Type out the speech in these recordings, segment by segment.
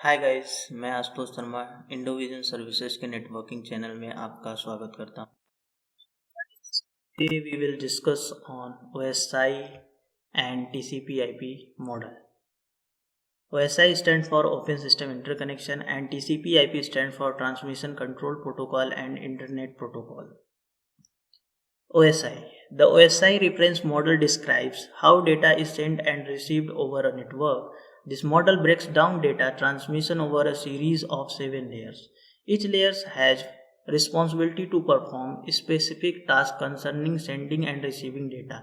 Hi guys, मैं Ashutosh Sharma Indovision services के networking channel में आपका स्वागत करता हूँ। Today we will discuss on OSI and TCP/IP model. OSI stands for Open System Interconnection and TCP/IP stands for Transmission Control Protocol and Internet Protocol. OSI. The OSI reference model describes how data is sent and received over a network. This model breaks down data transmission over a series of 7 layers. Each layer has responsibility to perform specific tasks concerning sending and receiving data.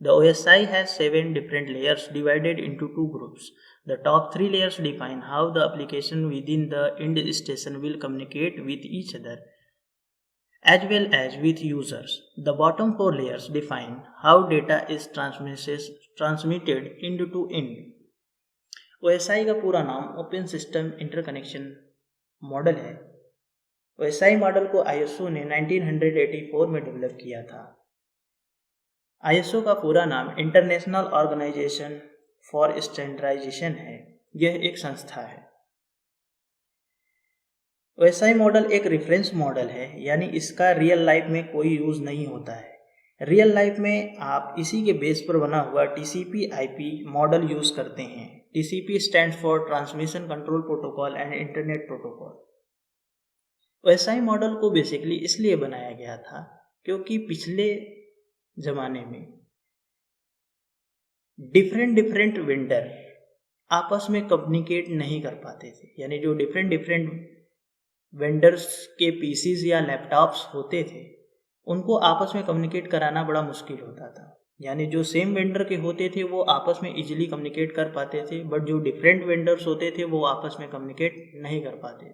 The OSI has 7 different layers divided into 2 groups. The top 3 layers define how the application within the end station will communicate with each other as well as with users. The bottom 4 layers define how data is transmitted end to end. OSI का पूरा नाम open system interconnection model है। OSI model को ISO ने 1984 में develop किया था। ISO का पूरा नाम इंटरनेशनल ऑर्गेनाइजेशन फॉर स्टैंडर्डाइजेशन है। यह एक संस्था है। OSI मॉडल एक रेफरेंस मॉडल है, यानी इसका रियल लाइफ में कोई यूज नहीं होता है। रियल लाइफ में आप इसी के बेस पर बना हुआ TCP/IP मॉडल यूज करते हैं। TCP stands for transmission control protocol and internet protocol. OSI model को बेसिकली इसलिए बनाया गया था क्योंकि पिछले जमाने में डिफरेंट वेंडर आपस में कम्युनिकेट नहीं कर पाते थे, यानी जो डिफरेंट वेंडर्स के पीसीज या लैपटॉप्स होते थे उनको आपस में कम्युनिकेट कराना बड़ा मुश्किल होता था। यानी जो सेम वेंडर के होते थे वो आपस में इजीली कम्युनिकेट कर पाते थे, बट जो डिफरेंट वेंडर्स होते थे वो आपस में कम्युनिकेट नहीं कर पाते।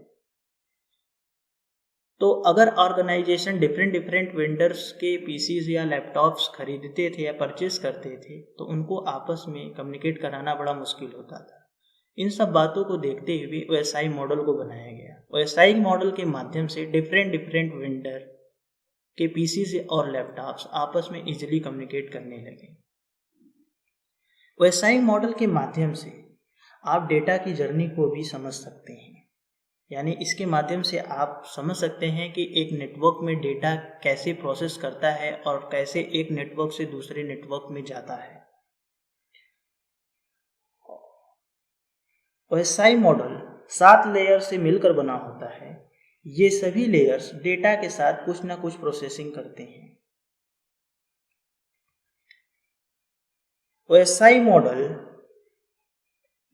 तो अगर ऑर्गेनाइजेशन डिफरेंट वेंडर्स के पीसीज या लैपटॉप्स खरीदते थे या परचेज करते थे तो उनको आपस में कम्युनिकेट कराना बड़ा मुश्किल होता था। इन सब बातों को देखते हुए OSI मॉडल को बनाया गया। OSI मॉडल के माध्यम से डिफरेंट वेंडर के पीसी और लैपटॉप्स आपस में इजीली कम्युनिकेट करने लगे। OSI मॉडल के माध्यम से आप डेटा की जर्नी को भी समझ सकते हैं, यानी इसके माध्यम से आप समझ सकते हैं कि एक नेटवर्क में डेटा कैसे प्रोसेस करता है और कैसे एक नेटवर्क से दूसरे नेटवर्क में जाता है। OSI मॉडल 7 लेयर से मिलकर बना होता है। ये सभी लेयर्स डेटा के साथ कुछ ना कुछ प्रोसेसिंग करते हैं। OSI मॉडल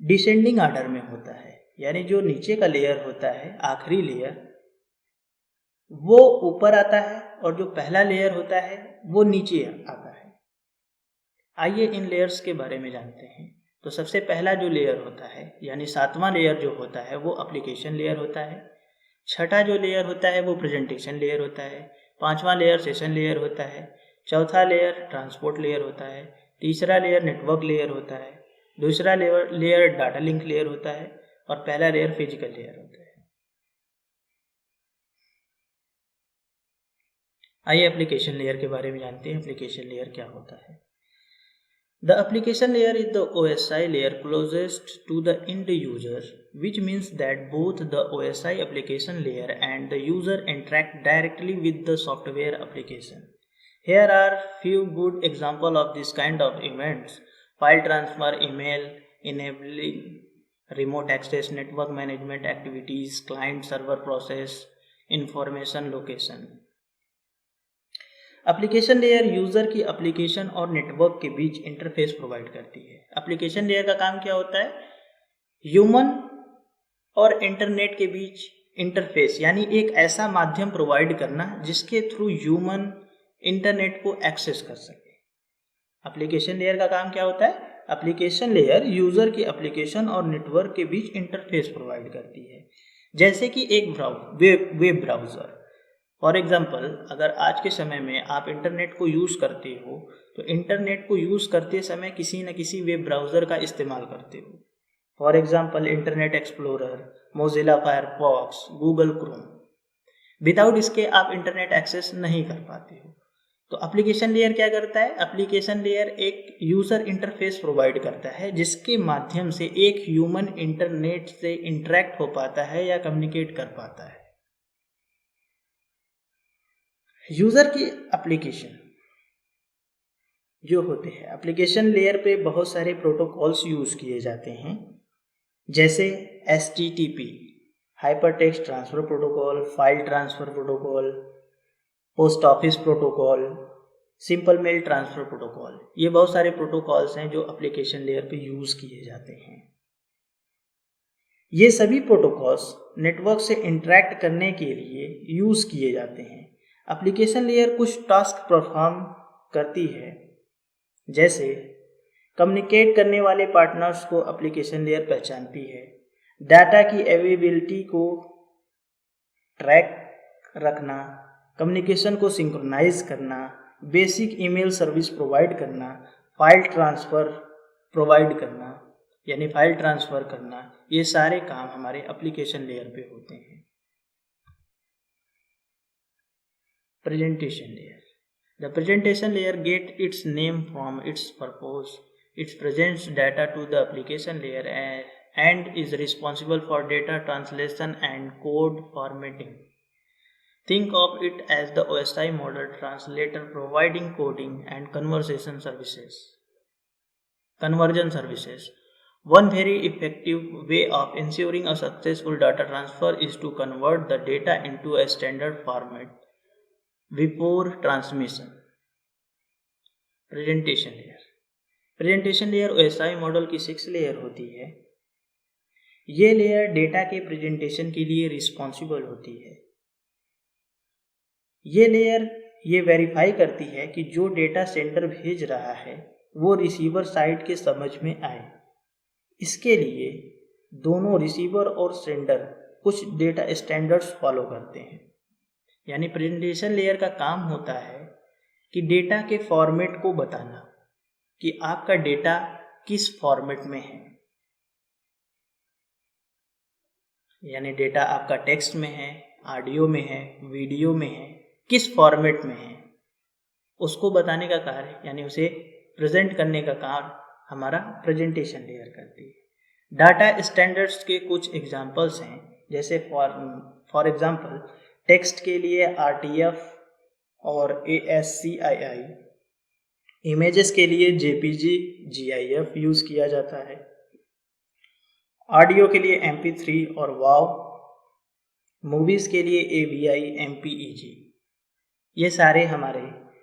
डिसेंडिंग ऑर्डर में होता है, यानी जो नीचे का लेयर होता है, आखिरी लेयर, वो ऊपर आता है और जो पहला लेयर होता है वो नीचे आता है। आइए इन लेयर्स के बारे में जानते हैं। तो सबसे पहला जो लेयर होता है, यानी 7वां लेयर जो होता है वो एप्लीकेशन लेयर होता है। छठा जो लेयर होता है वो प्रेजेंटेशन लेयर होता है। 5वां लेयर सेशन लेयर होता है। चौथा लेयर ट्रांसपोर्ट लेयर होता है। तीसरा लेयर नेटवर्क लेयर होता है। दूसरा लेयर डाटा लिंक लेयर होता है और पहला लेयर फिजिकल लेयर होता है। आइए एप्लीकेशन लेयर के बारे में जानते हैं। एप्लीकेशन लेयर क्या होता है? The application layer is the OSI layer closest to the end user, which means that both the OSI application layer and the user interact directly with the software application. Here are few good examples of this kind of events: file transfer, email, enabling remote access, network management activities, client server process, information location. Application layer user की application और network के बीच interface provide करती है। Application layer का काम क्या होता है? ह्यूमन और इंटरनेट के बीच इंटरफेस, यानी एक ऐसा माध्यम प्रोवाइड करना जिसके थ्रू ह्यूमन इंटरनेट को एक्सेस कर सके। एप्लीकेशन लेयर का काम क्या होता है? एप्लीकेशन लेयर यूज़र की एप्लीकेशन और नेटवर्क के बीच इंटरफेस प्रोवाइड करती है, जैसे कि एक वेब ब्राउज़र। फॉर एग्जाम्पल, अगर आज के समय में आप इंटरनेट को यूज़ करते हो तो इंटरनेट को यूज़ करते समय किसी न किसी वेब ब्राउज़र का इस्तेमाल करते हो। For example internet explorer, Mozilla Firefox, Google Chrome. Without इसके आप इंटरनेट एक्सेस नहीं कर पाते हो। तो एप्लीकेशन लेयर क्या करता है? एप्लीकेशन लेयर एक यूजर इंटरफेस प्रोवाइड करता है जिसके माध्यम से एक ह्यूमन इंटरनेट से इंटरेक्ट हो पाता है या कम्युनिकेट कर पाता है। यूजर की एप्लीकेशन जो होते हैं, एप्लीकेशन लेयर पे बहुत सारे प्रोटोकॉल्स यूज किए जाते हैं, जैसे HTTP hypertext transfer protocol, file transfer protocol, post office protocol, simple mail transfer protocol. ये बहुत सारे प्रोटोकॉल्स हैं जो एप्लीकेशन लेयर पे यूज किए जाते हैं। ये सभी प्रोटोकॉल्स नेटवर्क से इंटरेक्ट करने के लिए यूज किए जाते हैं। एप्लीकेशन लेयर कुछ टास्क परफॉर्म करती है, जैसे कम्युनिकेट करने वाले पार्टनर्स को एप्लीकेशन लेयर पहचानती है, डाटा की अवेलेबिलिटी को ट्रैक रखना, कम्युनिकेशन को सिंक्रोनाइज करना, बेसिक ईमेल सर्विस प्रोवाइड करना, फाइल ट्रांसफ़र प्रोवाइड करना यानी फाइल ट्रांसफ़र करना, ये सारे काम हमारे एप्लीकेशन लेयर पे होते हैं। Presentation layer. The presentation layer gets its name from its purpose. It presents data to the application layer and is responsible for data translation and code formatting. Think of it as the OSI model translator providing coding and conversion services. One very effective way of ensuring a successful data transfer is to convert the data into a standard format before transmission. Presentation layer OSI model की 6 layer होती है। ये layer data के presentation के लिए responsible होती है। ये लेयर ये वेरीफाई करती है कि जो डेटा सेंडर भेज रहा है वो रिसीवर साइड के समझ में आए। इसके लिए दोनों रिसीवर और सेंडर कुछ डेटा स्टैंडर्ड्स फॉलो करते हैं। यानी प्रेजेंटेशन लेयर का काम होता है कि डेटा के फॉर्मेट को बताना कि आपका डेटा किस फॉर्मेट में है। यानी डेटा आपका टेक्स्ट में है, ऑडियो में है, वीडियो में है, किस फॉर्मेट में है, उसको बताने का कार्य यानी उसे प्रेजेंट करने का कार्य हमारा प्रेजेंटेशन लेयर करती है। डाटा स्टैंडर्ड्स के कुछ एग्जांपल्स हैं, जैसे फॉर एग्जांपल टेक्स्ट के लिए RTF और ASCII, इमेजेस के लिए JPG GIF यूज किया जाता है, ऑडियो के लिए MP3 और WAV, मूवीज के लिए AVI MPEG। ये सारे हमारे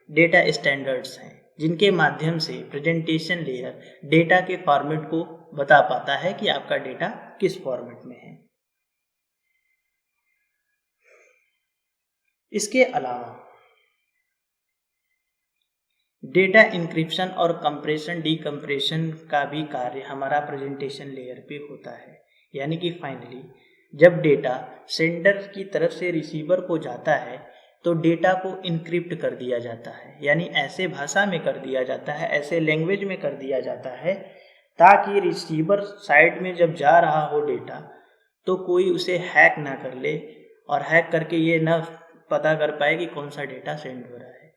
डेटा स्टैंडर्ड्स हैं जिनके माध्यम से प्रेजेंटेशन लेयर डेटा के फॉर्मेट को बता पाता है कि आपका डेटा किस फॉर्मेट में है। इसके अलावा डेटा इंक्रिप्शन और कंप्रेशन डिकम्प्रेशन का भी कार्य हमारा प्रेजेंटेशन लेयर पे होता है। यानी कि फाइनली जब डेटा सेंडर की तरफ से रिसीवर को जाता है तो डेटा को इनक्रिप्ट कर दिया जाता है, यानी ऐसे भाषा में कर दिया जाता है, ऐसे लैंग्वेज में कर दिया जाता है ताकि रिसीवर साइड में जब जा रहा हो डेटा तो कोई उसे हैक ना कर ले और हैक करके ये ना पता कर पाए कि कौन सा डेटा सेंड हो रहा है।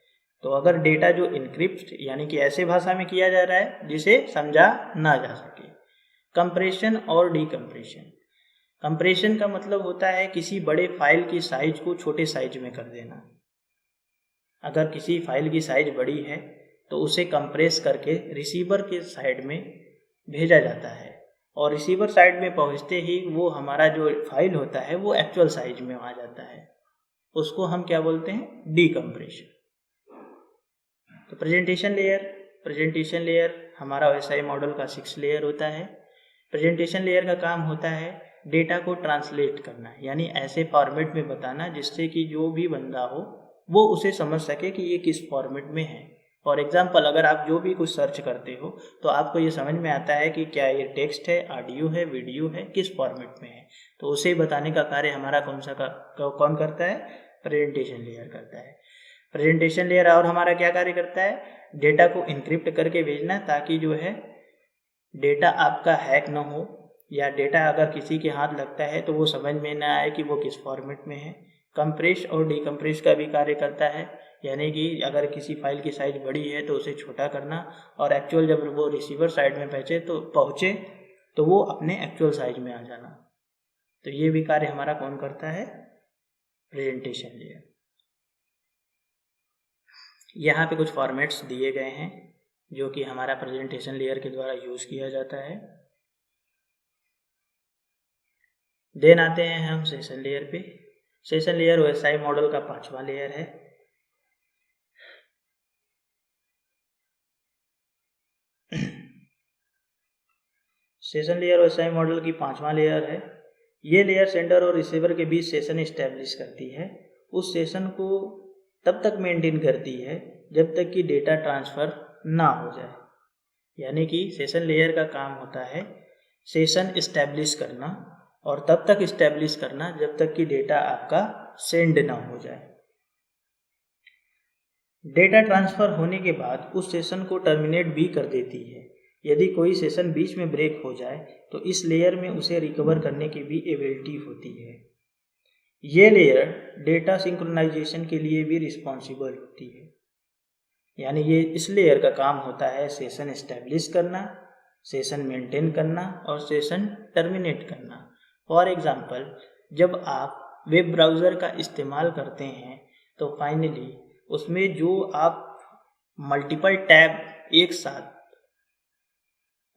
तो अगर डेटा जो इनक्रिप्ट यानी कि ऐसे भाषा में किया जा रहा है जिसे समझा ना जा सके। कंप्रेशन और डिकम्प्रेशन। कंप्रेशन का मतलब होता है किसी बड़े फाइल की साइज को छोटे साइज में कर देना। अगर किसी फाइल की साइज बड़ी है तो उसे कंप्रेस करके रिसीवर के साइड में भेजा जाता है और रिसीवर साइड में पहुंचते ही वो हमारा जो फाइल होता है वो एक्चुअल साइज में आ जाता है। उसको हम क्या बोलते हैं? डिकम्प्रेशन। तो प्रेजेंटेशन लेयर हमारा OSI मॉडल का 6 लेयर होता है। प्रेजेंटेशन लेयर का काम होता है डेटा को ट्रांसलेट करना, यानी ऐसे फॉर्मेट में बताना जिससे कि जो भी बंदा हो वो उसे समझ सके कि ये किस फॉर्मेट में है। फॉर एग्जांपल अगर आप जो भी कुछ सर्च करते हो तो आपको ये समझ में आता है कि क्या ये टेक्स्ट है, ऑडियो है, वीडियो है, किस फॉर्मेट में है, तो उसे बताने का कार्य हमारा कौन करता है? प्रेजेंटेशन लेयर करता है। प्रेजेंटेशन लेयर और हमारा क्या कार्य करता है? डेटा को इनक्रिप्ट करके भेजना ताकि जो है डेटा आपका हैक ना हो, या डेटा अगर किसी के हाथ लगता है तो वो समझ में ना आए कि वो किस फॉर्मेट में है। कंप्रेस और डिकम्प्रेस का भी कार्य करता है, यानी कि अगर किसी फाइल की साइज बड़ी है तो उसे छोटा करना और एक्चुअल जब वो रिसीवर साइड में पहुँचे तो वो अपने एक्चुअल साइज में आ जाना। तो ये भी कार्य हमारा कौन करता है? Presentation layer. यहाँ पे कुछ फॉर्मेट्स दिए गए हैं जो कि हमारा प्रेजेंटेशन लेयर के द्वारा यूज़ किया जाता है। देन आते हैं हम सेशन लेयर पे। सेशन लेयर OSI मॉडल का 5वां लेयर है। सेशन लेयर OSI मॉडल की 5वां लेयर है। ये लेयर सेंडर और रिसीवर के बीच सेशन इस्टेब्लिश करती है। उस सेशन को तब तक मेंटेन करती है जब तक कि डेटा ट्रांसफ़र ना हो जाए। यानी कि सेशन लेयर का काम होता है सेशन इस्टेब्लिश करना और तब तक इस्टेब्लिश करना जब तक कि डेटा आपका सेंड ना हो जाए। डेटा ट्रांसफ़र होने के बाद उस सेशन को टर्मिनेट भी कर देती है। यदि कोई सेशन बीच में ब्रेक हो जाए तो इस लेयर में उसे रिकवर करने की भी एबिलिटी होती है। ये लेयर डेटा सिंक्रोनाइजेशन के लिए भी रिस्पॉन्सिबल होती है। यानी ये इस लेयर का काम होता है सेशन इस्टेब्लिश करना, सेशन मेंटेन करना और सेशन टर्मिनेट करना। फॉर एग्जांपल, जब आप वेब ब्राउज़र का इस्तेमाल करते हैं तो फाइनली उसमें जो आप मल्टीपल टैब एक साथ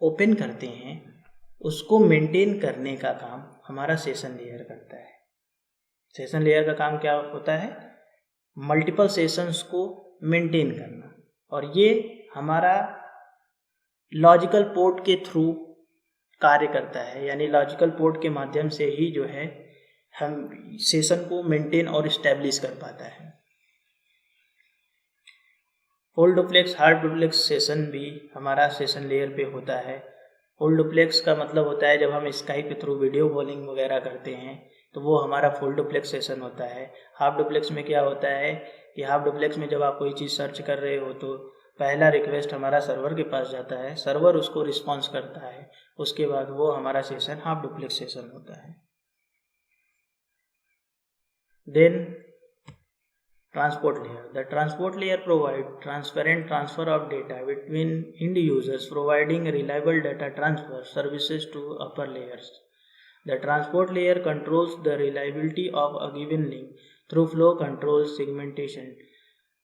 ओपन करते हैं उसको मेंटेन करने का काम हमारा सेशन लेयर करता है। सेशन लेयर का काम क्या होता है? मल्टीपल सेशंस को मेंटेन करना, और ये हमारा लॉजिकल पोर्ट के थ्रू कार्य करता है। यानी लॉजिकल पोर्ट के माध्यम से ही जो है हम सेशन को मेंटेन और इस्टेब्लिश कर पाता है। Full duplex, hard duplex session भी हमारा सेशन लेयर पे होता है। फुल डुप्लेक्स का मतलब होता है जब हम स्काइप के थ्रू वीडियो कॉलिंग वगैरह करते हैं तो वो हमारा फुल डुप्लेक्स सेशन होता है। हाफ डुप्लेक्स में क्या होता है कि हाफ डुप्लेक्स में जब आप कोई चीज़ सर्च कर रहे हो तो पहला रिक्वेस्ट हमारा सर्वर के पास जाता है, सर्वर उसको रिस्पॉन्स करता है, उसके बाद वो हमारा सेशन हाफ डुप्लेक्स सेशन होता है। Then transport layer. The transport layer provides transparent transfer of data between end users, providing reliable data transfer services to upper layers. The transport layer controls the reliability of a given link through flow control, segmentation,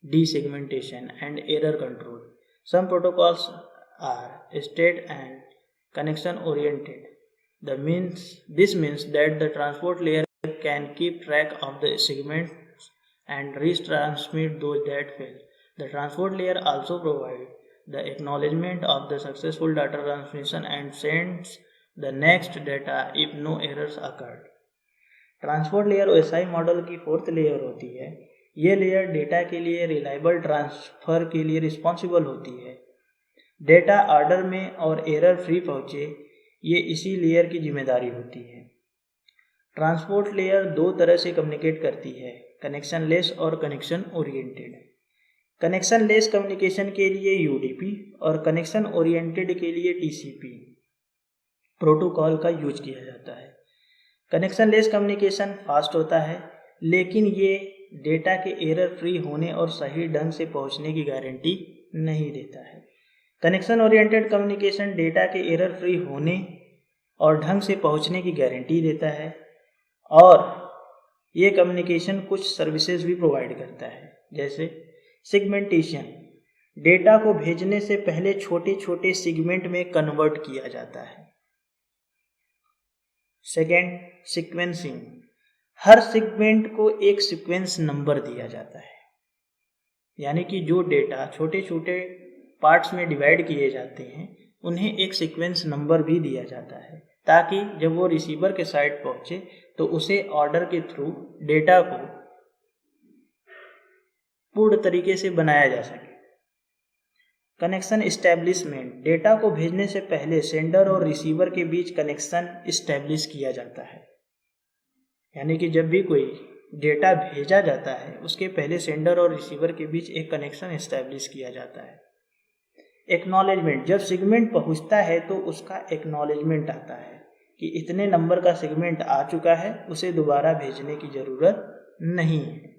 desegmentation, and error control. Some protocols are state and connection oriented. This means that the transport layer can keep track of the segments and retransmit those that fail. The transport layer also provides the acknowledgement of the successful data transmission and sends the next data if no errors occurred. Transport layer OSI model की 4th layer होती है। ये layer data के लिए reliable transfer के लिए responsible होती है। डेटा ऑर्डर में और एरर फ्री पहुँचे, ये इसी लेयर की जिम्मेदारी होती है। ट्रांसपोर्ट लेयर 2 तरह से कम्युनिकेट करती है, कनेक्शन लेस और connection oriented. Connection less communication के लिए UDP और कनेक्शन ओरिएंटेड के लिए TCP प्रोटोकॉल का यूज किया जाता है। कनेक्शन लेस कम्युनिकेशन फास्ट होता है, लेकिन ये डेटा के एरर फ्री होने और सही ढंग से पहुंचने की गारंटी नहीं देता है। कनेक्शन ओरिएंटेड कम्युनिकेशन डेटा के एरर फ्री होने और ढंग से पहुंचने की गारंटी देता है, और ये कम्युनिकेशन कुछ सर्विसेज भी प्रोवाइड करता है, जैसे सेगमेंटेशन। डेटा को भेजने से पहले छोटे छोटे सेगमेंट में कन्वर्ट किया जाता है। Second, sequencing. हर सेगमेंट को एक सीक्वेंस नंबर दिया जाता है, यानी कि जो डेटा छोटे छोटे पार्ट्स में डिवाइड किए जाते हैं उन्हें एक सीक्वेंस नंबर भी दिया जाता है, ताकि जब वो रिसीवर के साइड पहुंचे तो उसे ऑर्डर के थ्रू डेटा को पूर्ण तरीके से बनाया जा सके। Connection establishment. डेटा को भेजने से पहले सेंडर और रिसीवर के बीच कनेक्शन इस्टेब्लिश किया जाता है, यानी कि जब भी कोई डेटा भेजा जाता है उसके पहले सेंडर और रिसीवर के बीच एक कनेक्शन इस्टेब्लिश किया जाता है। एक्नॉलेजमेंट। जब सेगमेंट पहुंचता है तो उसका एक्नॉलेजमेंट आता है कि इतने नंबर का सेगमेंट आ चुका है, उसे दोबारा भेजने की ज़रूरत नहीं है।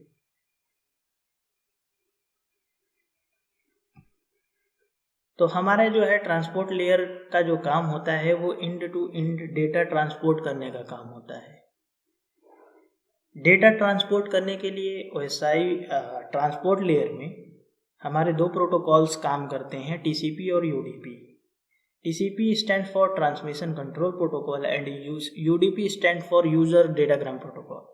तो हमारा जो है ट्रांसपोर्ट लेयर का जो काम होता है वो end to end data transport करने का काम होता है। डेटा ट्रांसपोर्ट करने के लिए OSI ट्रांसपोर्ट लेयर में हमारे दो प्रोटोकॉल्स काम करते हैं, TCP और UDP। TCP stand for transmission control protocol and UDP stand for user datagram protocol.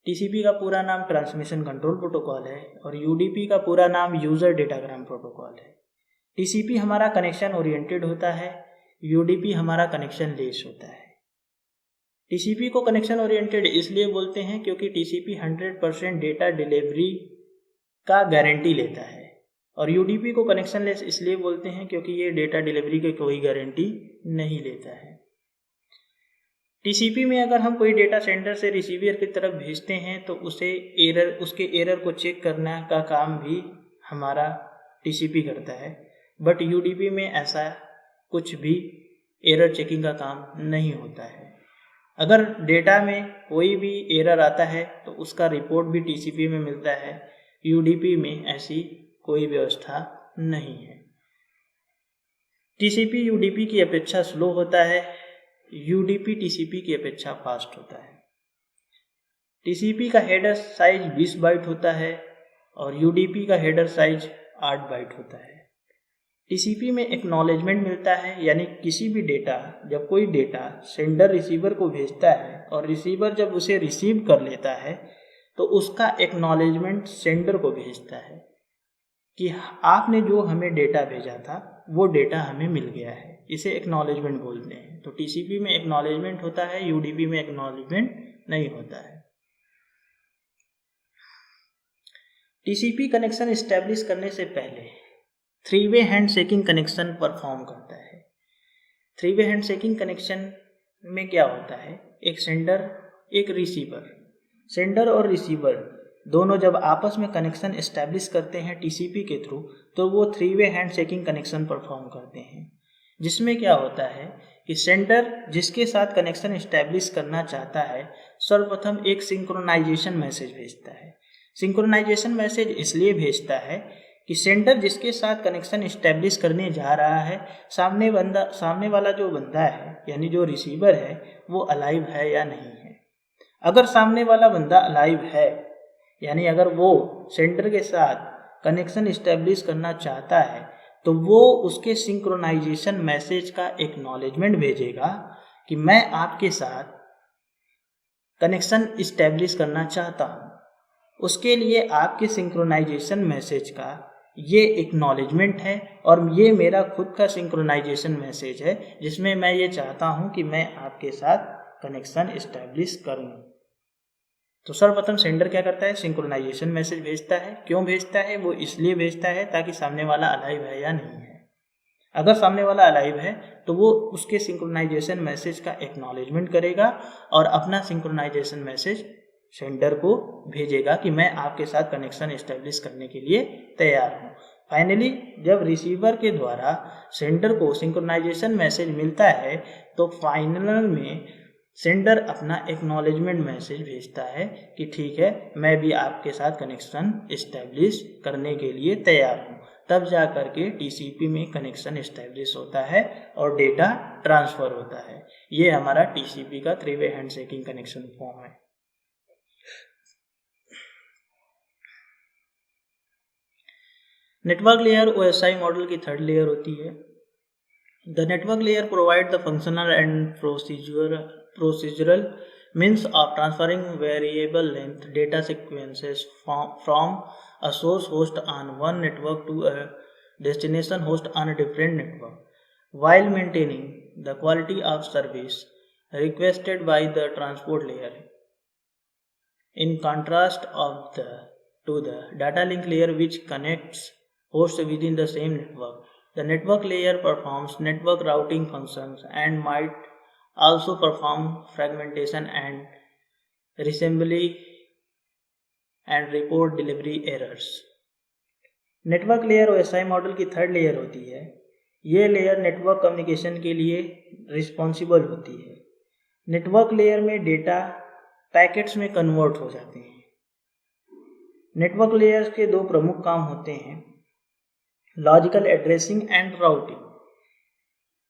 TCP का पूरा नाम ट्रांसमिशन कंट्रोल प्रोटोकॉल है और UDP का पूरा नाम यूजर डेटाग्राम प्रोटोकॉल है। TCP हमारा कनेक्शन ओरिएंटेड होता है, UDP हमारा कनेक्शन लेस होता है। TCP को कनेक्शन ओरिएंटेड इसलिए बोलते हैं क्योंकि TCP 100% डेटा डिलीवरी का गारंटी लेता है और UDP को कनेक्शन लेस इसलिए बोलते हैं क्योंकि ये डेटा डिलीवरी की कोई गारंटी नहीं लेता है। TCP में अगर हम कोई डेटा सेंडर से रिसीवर की तरफ भेजते हैं तो उसके एरर को चेक करने का काम भी हमारा TCP करता है, बट UDP में ऐसा कुछ भी एरर चेकिंग का काम नहीं होता है। अगर डेटा में कोई भी एरर आता है तो उसका रिपोर्ट भी TCP में मिलता है, UDP में ऐसी कोई व्यवस्था नहीं है। TCP UDP की अपेक्षा स्लो होता है, UDP TCP की अपेक्षा फास्ट होता है। TCP का हेडर साइज 20 बाइट होता है और UDP का हेडर साइज 8 बाइट होता है। TCP में एक्नॉलेजमेंट मिलता है, यानी किसी भी डेटा, जब कोई डेटा सेंडर रिसीवर को भेजता है और रिसीवर जब उसे रिसीव कर लेता है तो उसका एक्नॉलेजमेंट सेंडर को भेजता है कि आपने जो हमें डेटा भेजा था वो डेटा हमें मिल गया है। इसे एक्नॉलेजमेंट बोलते हैं। तो TCP में एक्नॉलेजमेंट होता है, UDP में एक्नॉलेजमेंट नहीं होता है। TCP कनेक्शन एस्टेब्लिश करने से पहले 3-वे हैंडशेकिंग कनेक्शन परफॉर्म करता है। 3-वे हैंडशेकिंग कनेक्शन में क्या होता है, एक सेंडर एक रिसीवर, सेंडर और रिसीवर दोनों जब आपस में कनेक्शन एस्टेब्लिश करते हैं TCP के थ्रू तो वो 3-वे हैंडशेकिंग कनेक्शन परफॉर्म करते हैं, जिसमें क्या होता है कि सेंडर जिसके साथ कनेक्शन एस्टेब्लिश करना चाहता है सर्वप्रथम एक सिंक्रोनाइजेशन मैसेज भेजता है। सिंक्रोनाइजेशन मैसेज इसलिए भेजता है कि सेंडर जिसके साथ कनेक्शन एस्टेब्लिश करने जा रहा है सामने वाला जो बंदा है यानी जो रिसीवर है वो अलाइव है या नहीं है। अगर सामने वाला बंदा अलाइव है यानी अगर वो सेंडर के साथ कनेक्शन एस्टेब्लिश करना चाहता है तो वो उसके सिंक्रोनाइजेशन मैसेज का एक्नॉलेजमेंट भेजेगा कि मैं आपके साथ कनेक्शन एस्टेब्लिश करना चाहता हूँ। उसके लिए आपके सिंक्रोनाइजेशन मैसेज का ये एक्नॉलेजमेंट है और ये मेरा खुद का सिंक्रोनाइजेशन मैसेज है जिसमें मैं ये चाहता हूँ कि मैं आपके साथ कनेक्शन एस्टेब्लिश करूँ। तो सर्वप्रथम सेंडर क्या करता है, सिंक्रोनाइजेशन मैसेज भेजता है। क्यों भेजता है, वो इसलिए भेजता है ताकि सामने वाला अलाइव है या नहीं है। अगर सामने वाला अलाइव है तो वो उसके सिंक्रोनाइजेशन मैसेज का एक्नॉलेजमेंट करेगा और अपना सिंक्रोनाइजेशन मैसेज सेंडर को भेजेगा कि मैं आपके साथ कनेक्शन एस्टेब्लिश करने के लिए तैयार हूँ। फाइनली जब रिसीवर के द्वारा सेंडर को सिंक्रोनाइजेशन मैसेज मिलता है तो फाइनल में सेंडर अपना एक्नॉलेजमेंट मैसेज भेजता है कि ठीक है मैं भी आपके साथ कनेक्शन एस्टेब्लिश करने के लिए तैयार हूँ। तब जा करके TCP में कनेक्शन एस्टेब्लिश होता है और डेटा ट्रांसफ़र होता है। ये हमारा TCP का 3-वे हैंडशेकिंग कनेक्शन फॉर्म है। नेटवर्क लेयर OSI मॉडल की थर्ड लेयर होती है। The network layer provide the functional and procedural means of transferring variable length data sequences from a source host on one network to a destination host on a different network while maintaining the quality of service requested by the transport layer. In contrast to the data link layer which connects hosts within the same network, the network layer performs network routing functions and might also perform fragmentation and reassembly and report delivery errors. Network layer OSI model की third layer होती है। ये layer network communication के लिए responsible होती है। Network layer में data packets में कन्वर्ट हो जाते हैं। नेटवर्क लेयर्स के दो प्रमुख काम होते हैं, logical addressing and routing.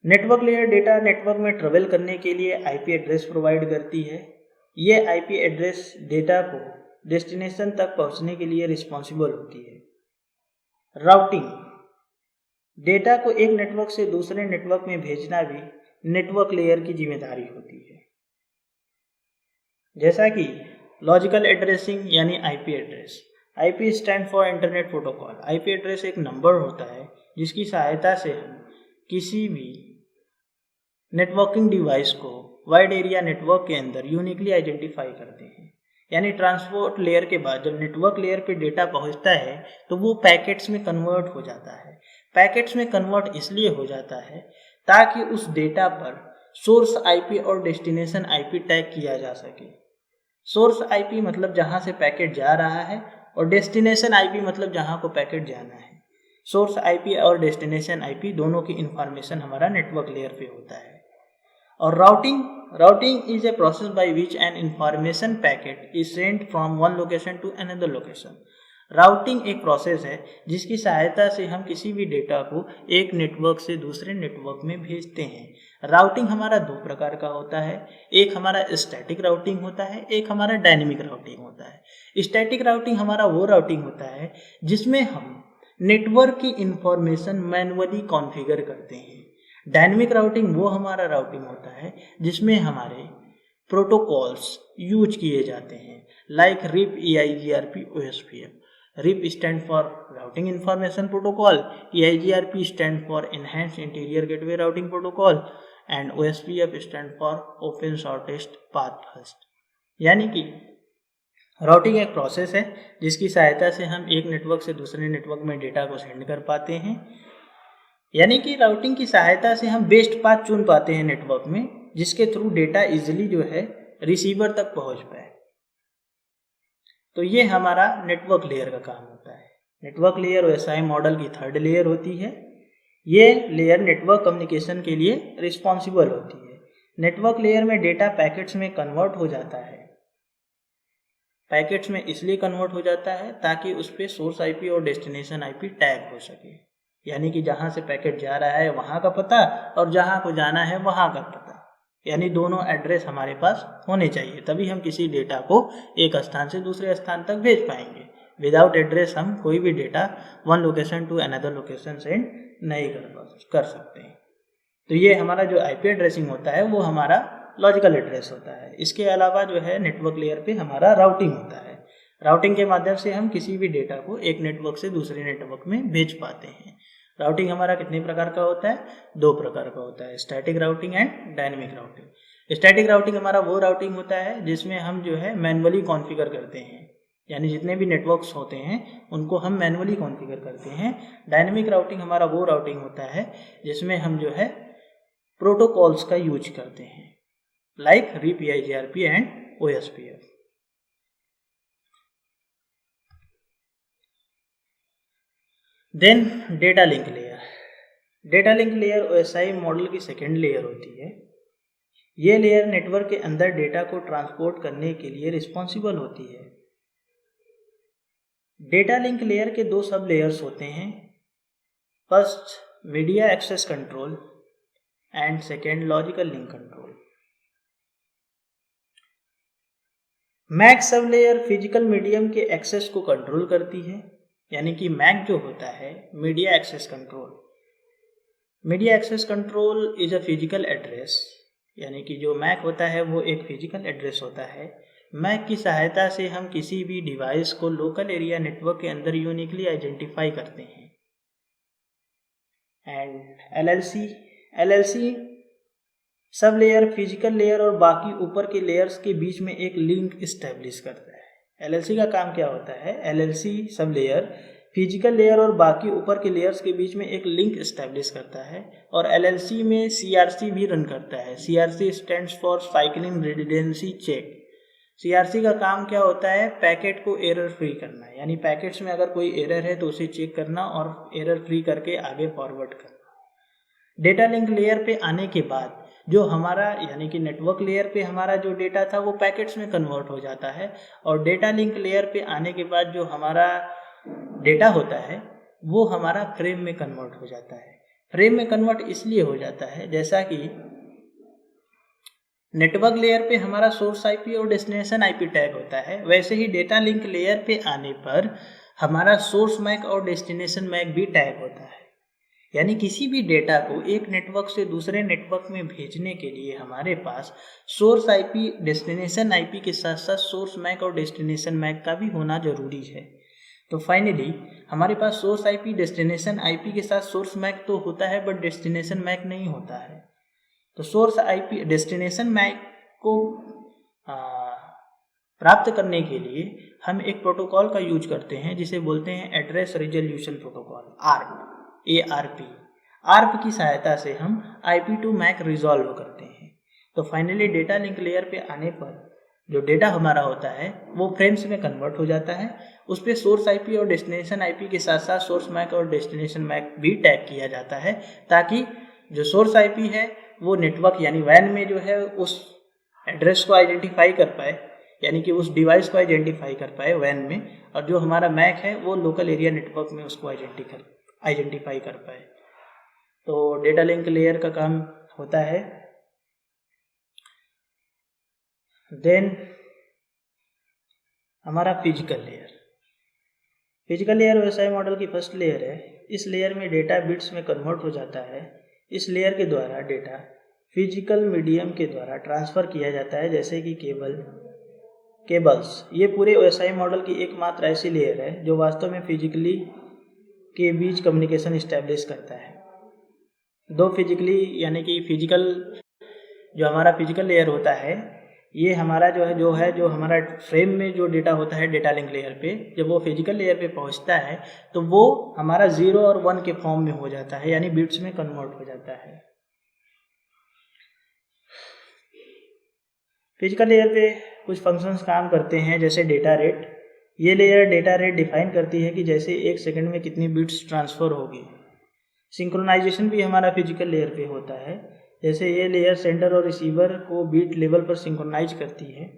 Network layer data network में ट्रेवल करने के लिए आईपी एड्रेस प्रोवाइड करती है। ये आईपी एड्रेस डेटा को डेस्टिनेशन तक पहुंचने के लिए रिस्पॉन्सिबल होती है। राउटिंग, डेटा को एक नेटवर्क से दूसरे नेटवर्क में भेजना भी नेटवर्क लेयर की जिम्मेदारी होती है। जैसा कि लॉजिकल एड्रेसिंग यानी IP address. IP stand for internet protocol. IP address एक नंबर होता है जिसकी सहायता से हम किसी भी नेटवर्किंग डिवाइस को वाइड एरिया नेटवर्क के अंदर यूनिकली आइडेंटिफाई करते हैं। यानी ट्रांसपोर्ट लेयर के बाद जब नेटवर्क लेयर पे डेटा पहुंचता है तो वो पैकेट्स में कन्वर्ट हो जाता है। पैकेट्स में कन्वर्ट इसलिए हो जाता है ताकि उस डेटा पर सोर्स आईपी और डेस्टिनेशन आईपी टैग किया जा सके। सोर्स आईपी मतलब जहां से पैकेट जा रहा है और डेस्टिनेशन आईपी मतलब जहां को पैकेट जाना है। सोर्स आईपी और डेस्टिनेशन आईपी दोनों की इंफॉर्मेशन हमारा नेटवर्क लेयर पे होता है। और routing is a process by which an information packet is sent from one location to another location. Routing एक प्रोसेस है जिसकी सहायता से हम किसी भी डेटा को एक नेटवर्क से दूसरे नेटवर्क में भेजते हैं। राउटिंग हमारा दो प्रकार का होता है, एक हमारा स्टैटिक राउटिंग होता है, एक हमारा डायनेमिक राउटिंग होता है। स्टैटिक राउटिंग हमारा वो राउटिंग होता है जिसमें हम नेटवर्क की इंफॉर्मेशन मैनुअली कॉन्फ़िगर करते हैं। डायनेमिक राउटिंग वो हमारा राउटिंग होता है जिसमें हमारे प्रोटोकॉल्स यूज किए जाते हैं, like RIP, EIGRP, OSPF। RIP stand for Routing Information Protocol, EIGRP stand for Enhanced Interior Gateway Routing Protocol and OSPF stand for Open Shortest Path First। यानी कि राउटिंग एक प्रोसेस है जिसकी सहायता से हम एक नेटवर्क से दूसरे नेटवर्क में डेटा को सेंड कर पाते हैं। यानी कि राउटिंग की सहायता से हम बेस्ट पाथ चुन पाते हैं नेटवर्क में, जिसके थ्रू डेटा इजीली जो है रिसीवर तक पहुंच पाए। तो ये हमारा नेटवर्क लेयर का काम होता है। नेटवर्क लेयर OSI मॉडल की थर्ड लेयर होती है। ये लेयर नेटवर्क कम्युनिकेशन के लिए रिस्पॉन्सिबल होती है। नेटवर्क लेयर में डेटा पैकेट्स में कन्वर्ट हो जाता है। पैकेट्स में इसलिए कन्वर्ट हो जाता है ताकि उस पर सोर्स आईपी और डेस्टिनेशन आईपी टैग हो सके। यानी कि जहाँ से पैकेट जा रहा है वहाँ का पता और जहाँ को जाना है वहाँ का पता, यानी दोनों एड्रेस हमारे पास होने चाहिए, तभी हम किसी डेटा को एक स्थान से दूसरे स्थान तक भेज पाएंगे। विदाउट एड्रेस हम कोई भी data one location to another location send नहीं कर सकते हैं। तो ये हमारा जो आईपी एड्रेसिंग होता है वो हमारा लॉजिकल एड्रेस होता है। इसके अलावा जो है नेटवर्क लेयर पे हमारा राउटिंग होता है। राउटिंग के माध्यम से हम किसी भी डेटा को एक नेटवर्क से दूसरे नेटवर्क में भेज पाते हैं। राउटिंग हमारा कितने प्रकार का होता है? दो प्रकार का होता है, static routing and dynamic routing. Static routing हमारा वो राउटिंग होता है जिसमें हम जो है मैनुअली कॉन्फ़िगर करते हैं, यानी जितने भी नेटवर्क्स होते हैं उनको हम मैनुअली कॉन्फ़िगर करते हैं। डायनेमिक राउटिंग हमारा वो राउटिंग होता है जिसमें हम जो है प्रोटोकॉल्स का यूज करते हैं, like RIP, EIGRP and OSPF। Then data link layer. Data link layer OSI model की सेकेंड लेयर होती है। ये लेयर नेटवर्क के अंदर डेटा को ट्रांसपोर्ट करने के लिए रिस्पॉन्सिबल होती है। डेटा लिंक लेयर के दो सब लेयर्स होते हैं, first media access control and second logical link control. MAC sub layer physical medium के एक्सेस को कंट्रोल करती है, यानी कि मैक जो होता है media access control. Media access control is a physical address, यानी कि जो मैक होता है वो एक फिजिकल एड्रेस होता है। मैक की सहायता से हम किसी भी डिवाइस को लोकल एरिया नेटवर्क के अंदर यूनिकली आइडेंटिफाई करते हैं। एंड LLC सब लेयर फिजिकल लेयर और बाकी ऊपर के लेयर्स के बीच में एक लिंक इस्टेब्लिश करता है। LLC का काम क्या होता है? LLC सब लेयर फिजिकल लेयर और बाकी ऊपर के लेयर्स के बीच में एक लिंक इस्टेब्लिश करता है, और LLC में CRC भी रन करता है। CRC stands for cycling redundancy check. CRC का काम क्या होता है? पैकेट को एरर फ्री करना, यानी पैकेट्स में अगर कोई एरर है तो उसे चेक करना और एरर फ्री करके आगे फॉरवर्ड करना। डेटा लिंक लेयर पे आने के बाद जो हमारा यानी कि नेटवर्क लेयर पे हमारा जो डेटा था वो पैकेट्स में कन्वर्ट हो जाता है, और डेटा लिंक लेयर पे आने के बाद जो हमारा डेटा होता है वो हमारा फ्रेम में कन्वर्ट हो जाता है। फ्रेम में कन्वर्ट इसलिए हो जाता है जैसा कि नेटवर्क लेयर पे हमारा सोर्स आईपी और डेस्टिनेशन आईपी टैग होता है, वैसे ही डेटा लिंक लेयर पे आने पर हमारा सोर्स मैक और डेस्टिनेशन मैक भी टैग होता है। यानी किसी भी डेटा को एक नेटवर्क से दूसरे नेटवर्क में भेजने के लिए हमारे पास सोर्स आईपी डेस्टिनेशन आईपी के साथ साथ सोर्स मैक और डेस्टिनेशन मैक का भी होना जरूरी है। तो फाइनली हमारे पास सोर्स आईपी डेस्टिनेशन आईपी के साथ सोर्स मैक तो होता है बट डेस्टिनेशन मैक नहीं होता है। तो सोर्स आईपी डेस्टिनेशन मैक को प्राप्त करने के लिए हम एक प्रोटोकॉल का यूज करते हैं जिसे बोलते हैं address resolution protocol, ARP। ARP की सहायता से हम IP टू मैक रिजॉल्व करते हैं। तो फाइनली डेटा लिंक लेयर पे आने पर जो डेटा हमारा होता है वो फ्रेम्स में कन्वर्ट हो जाता है, उस पर सोर्स आईपी और डेस्टिनेशन आईपी के साथ साथ सोर्स मैक और डेस्टिनेशन मैक भी टैग किया जाता है, ताकि जो सोर्स आईपी है वो नेटवर्क यानी वैन में जो है उस एड्रेस को आइडेंटिफाई कर पाए, यानी कि उस डिवाइस को आइडेंटिफाई कर पाए वैन में, और जो हमारा मैक है वो लोकल एरिया नेटवर्क में उसको आइडेंटिफाई कर पाए। तो डेटा लिंक लेयर का काम होता है। देन हमारा फिजिकल लेयर OSI मॉडल की फर्स्ट लेयर है। इस लेयर में डेटा बिट्स में कन्वर्ट हो जाता है। इस लेयर के द्वारा डेटा फिजिकल मीडियम के द्वारा ट्रांसफ़र किया जाता है, जैसे कि केबल्स। ये पूरे OSI मॉडल की एकमात्र ऐसी लेयर है जो वास्तव में फिजिकली के बीच कम्युनिकेशन इस्टेब्लिश करता है। दो फिजिकली यानी कि जो हमारा फिजिकल लेयर होता है, ये हमारा जो हमारा फ्रेम में जो डेटा होता है डेटा लिंक लेयर पे, जब वो फिजिकल लेयर पे पहुंचता है तो वो हमारा 0 और 1 के फॉर्म में हो जाता है, यानी बिट्स में कन्वर्ट हो जाता है। फिजिकल लेयर पे कुछ फंक्शंस काम करते हैं, जैसे डेटा रेट। ये लेयर डेटा रेट डिफाइन करती है कि जैसे 1 सेकंड में कितनी बिट्स ट्रांसफ़र होगी। सिंक्रोनाइजेशन भी हमारा फिजिकल लेयर पे होता है, जैसे ये लेयर सेंडर और रिसीवर को बीट लेवल पर सिंक्रोनाइज करती है।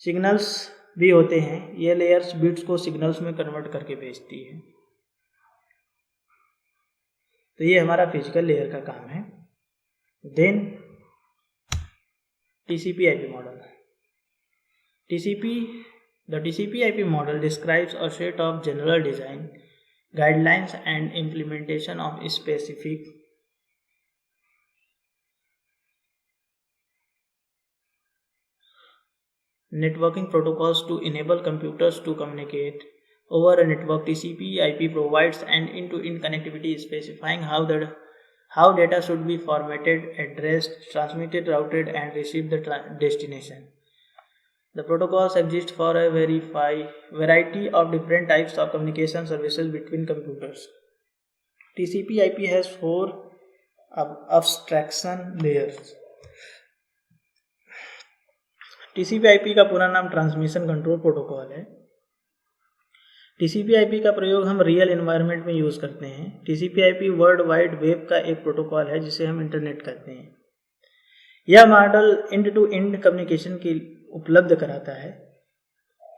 सिग्नल्स भी होते हैं, ये लेयर्स बिट्स को सिग्नल्स में कन्वर्ट करके भेजती है। तो ये हमारा फिजिकल लेयर का काम है। Then TCP/IP model. The TCP/IP model describes a set of general design guidelines and implementation of specific networking protocols to enable computers to communicate over a network. TCP/IP provides an end-to-end connectivity specifying how data should be formatted, addressed, transmitted, routed, and received the destination. The protocols exist for a variety of different types of communication services between computers. TCP/IP has 4 abstraction layers. TCP/IP का पूरा नाम transmission control protocol है। TCP/IP का प्रयोग हम real environment में use करते हैं। TCP/IP वर्ल्ड वाइड वेब का एक प्रोटोकॉल है जिसे हम इंटरनेट कहते हैं। यह model end to end communication की उपलब्ध कराता है।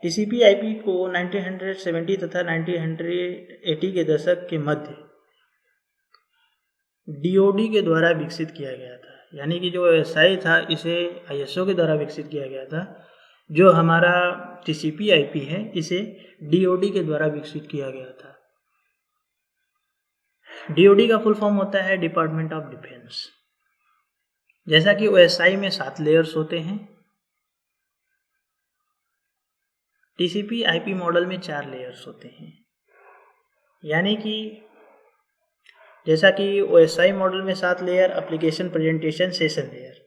TCP/IP को 1970 तथा 1980 के दशक के मध्य DoD के द्वारा विकसित किया गया था, यानी कि जो OSI था इसे ISO के द्वारा विकसित किया गया था। जो हमारा TCP/IP है इसे DoD के द्वारा विकसित किया गया था। DoD का फुल फॉर्म होता है डिपार्टमेंट ऑफ डिफेंस। जैसा कि OSI में 7 लेयर्स होते हैं, TCP/IP मॉडल में 4 लेयर्स होते हैं। यानी कि जैसा कि OSI मॉडल में 7 layer, application presentation session layer.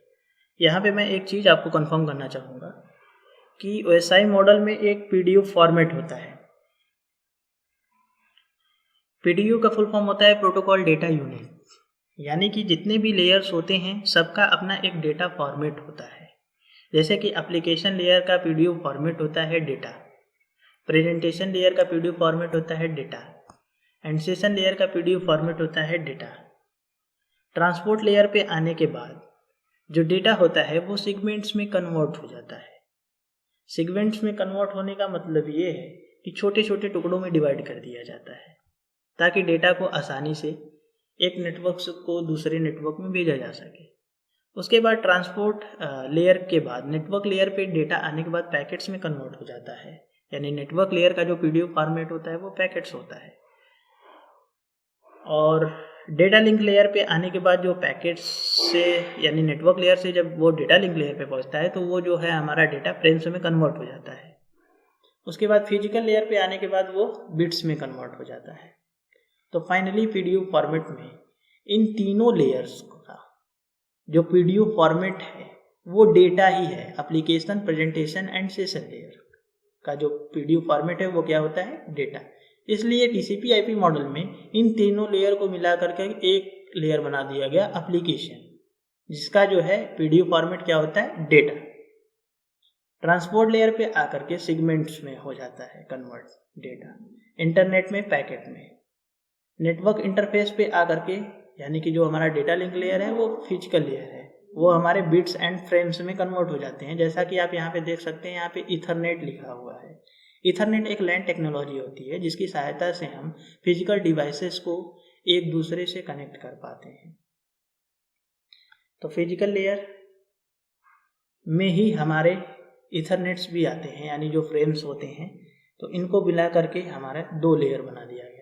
यहाँ पे मैं एक चीज़ आपको कंफर्म करना चाहूँगा कि OSI मॉडल में एक PDU फॉर्मेट होता है। PDU का फुल फॉर्म होता है प्रोटोकॉल डेटा यूनिट, यानी कि जितने भी लेयर्स होते हैं सबका अपना एक डेटा फॉर्मेट होता है। जैसे कि एप्लीकेशन लेयर का PDU फॉर्मेट होता है डेटा, प्रेजेंटेशन लेयर का PDU फॉर्मेट होता है डेटा, एंड सेशन लेयर का PDU फॉर्मेट होता है डेटा। ट्रांसपोर्ट लेयर पे आने के बाद जो डेटा होता है वो सेगमेंट्स में कन्वर्ट हो जाता है। सेगमेंट्स में कन्वर्ट होने का मतलब ये है कि छोटे छोटे टुकड़ों में डिवाइड कर दिया जाता है ताकि डेटा को आसानी से एक नेटवर्क को दूसरे नेटवर्क में भेजा जा सके। उसके बाद ट्रांसपोर्ट लेयर के बाद नेटवर्क लेयर पे डेटा आने के बाद पैकेट्स में कन्वर्ट हो जाता है, यानी नेटवर्क लेयर का जो पीडीएफ फॉर्मेट होता है वो पैकेट्स होता है। और डेटा लिंक लेयर पे आने के बाद जो पैकेट्स से यानी नेटवर्क लेयर से जब वो डेटा लिंक लेयर पे पहुंचता है तो वो जो है हमारा डेटा फ्रेम्स में कन्वर्ट हो जाता है। उसके बाद फिजिकल लेयर पे आने के बाद वो बिट्स में कन्वर्ट हो जाता है। तो फाइनली पीडीएफ फॉर्मेट में इन तीनों लेयर्स का जो पीडीएफ फॉर्मेट है वो डेटा ही है। Application, presentation and session layer का जो पीडीएफ फॉर्मेट है वो क्या होता है? डेटा। इसलिए टीसीपी/आईपी मॉडल में इन तीनों लेयर को मिलाकर के एक लेयर बना दिया गया एप्लीकेशन, जिसका जो है पीडीएफ फॉर्मेट क्या होता है? डेटा। ट्रांसपोर्ट लेयर पे आकर के सेगमेंट्स में हो जाता है कन्वर्ट डेटा, इंटरनेट में पैकेट में। नेटवर्क इंटरफेस पे आकर के यानी कि जो हमारा डेटा लिंक लेयर है वो फिजिकल लेयर है, वो हमारे बिट्स एंड फ्रेम्स में कन्वर्ट हो जाते हैं। जैसा कि आप यहाँ पे देख सकते हैं, यहाँ पे ईथरनेट लिखा हुआ है। ईथरनेट एक लैन टेक्नोलॉजी होती है जिसकी सहायता से हम फिजिकल डिवाइसेस को एक दूसरे से कनेक्ट कर पाते हैं। तो फिजिकल लेयर में ही हमारे ईथरनेट्स भी आते हैं, यानी जो फ्रेम्स होते हैं, तो इनको मिला करके हमारा 2 लेयर बना दिया गया।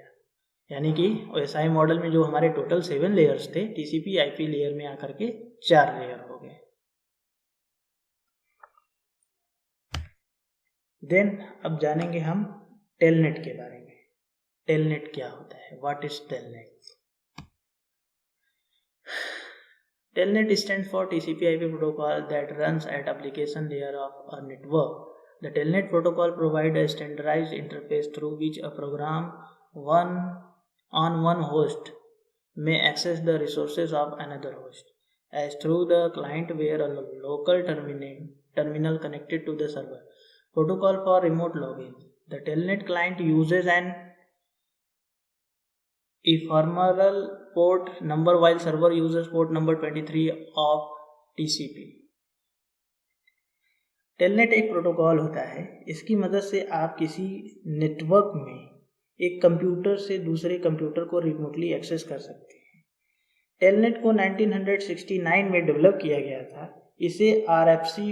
यानी कि ओएसआई मॉडल में जो हमारे टोटल 7 लेयर्स थे, टीसीपी/आईपी लेयर में आकर के 4 लेयर हो गए। देन अब जानेंगे हम टेलनेट के बारे में। टेलनेट क्या होता है? What is telnet? Telnet stands for TCP/IP protocol that runs at application layer of a network. The Telnet protocol provides a standardized interface through which a program on one host may access the resources of another host, as through the client where a local terminal connected to the server. Protocol for remote login. The Telnet client uses an ephemeral port number while server uses port number 23 of TCP. Telnet एक protocol होता है, इसकी मदद से आप किसी network में एक कंप्यूटर से दूसरे कंप्यूटर को रिमोटली एक्सेस कर सकते हैं। टेलनेट को 1969 में डेवलप किया गया था। इसे RFC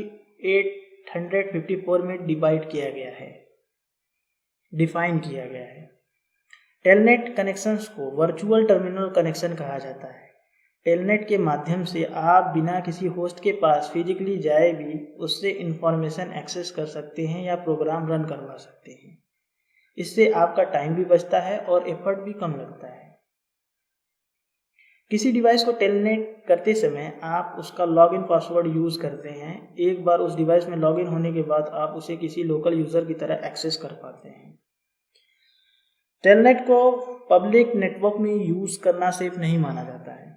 854 में डिवाइड किया गया है, डिफाइन किया गया है। टेलनेट कनेक्शंस को वर्चुअल टर्मिनल कनेक्शन कहा जाता है। टेलनेट के माध्यम से आप बिना किसी होस्ट के पास फिजिकली जाए भी उससे इंफॉर्मेशन एक्सेस कर सकते हैं या प्रोग्राम रन करवा सकते हैं। इससे आपका टाइम भी बचता है और एफर्ट भी कम लगता है। किसी डिवाइस को टेलनेट करते समय आप उसका लॉगिन पासवर्ड यूज करते हैं। एक बार उस डिवाइस में लॉगिन होने के बाद आप उसे किसी लोकल यूजर की तरह एक्सेस कर पाते हैं। टेलनेट को पब्लिक नेटवर्क में यूज करना सेफ नहीं माना जाता है,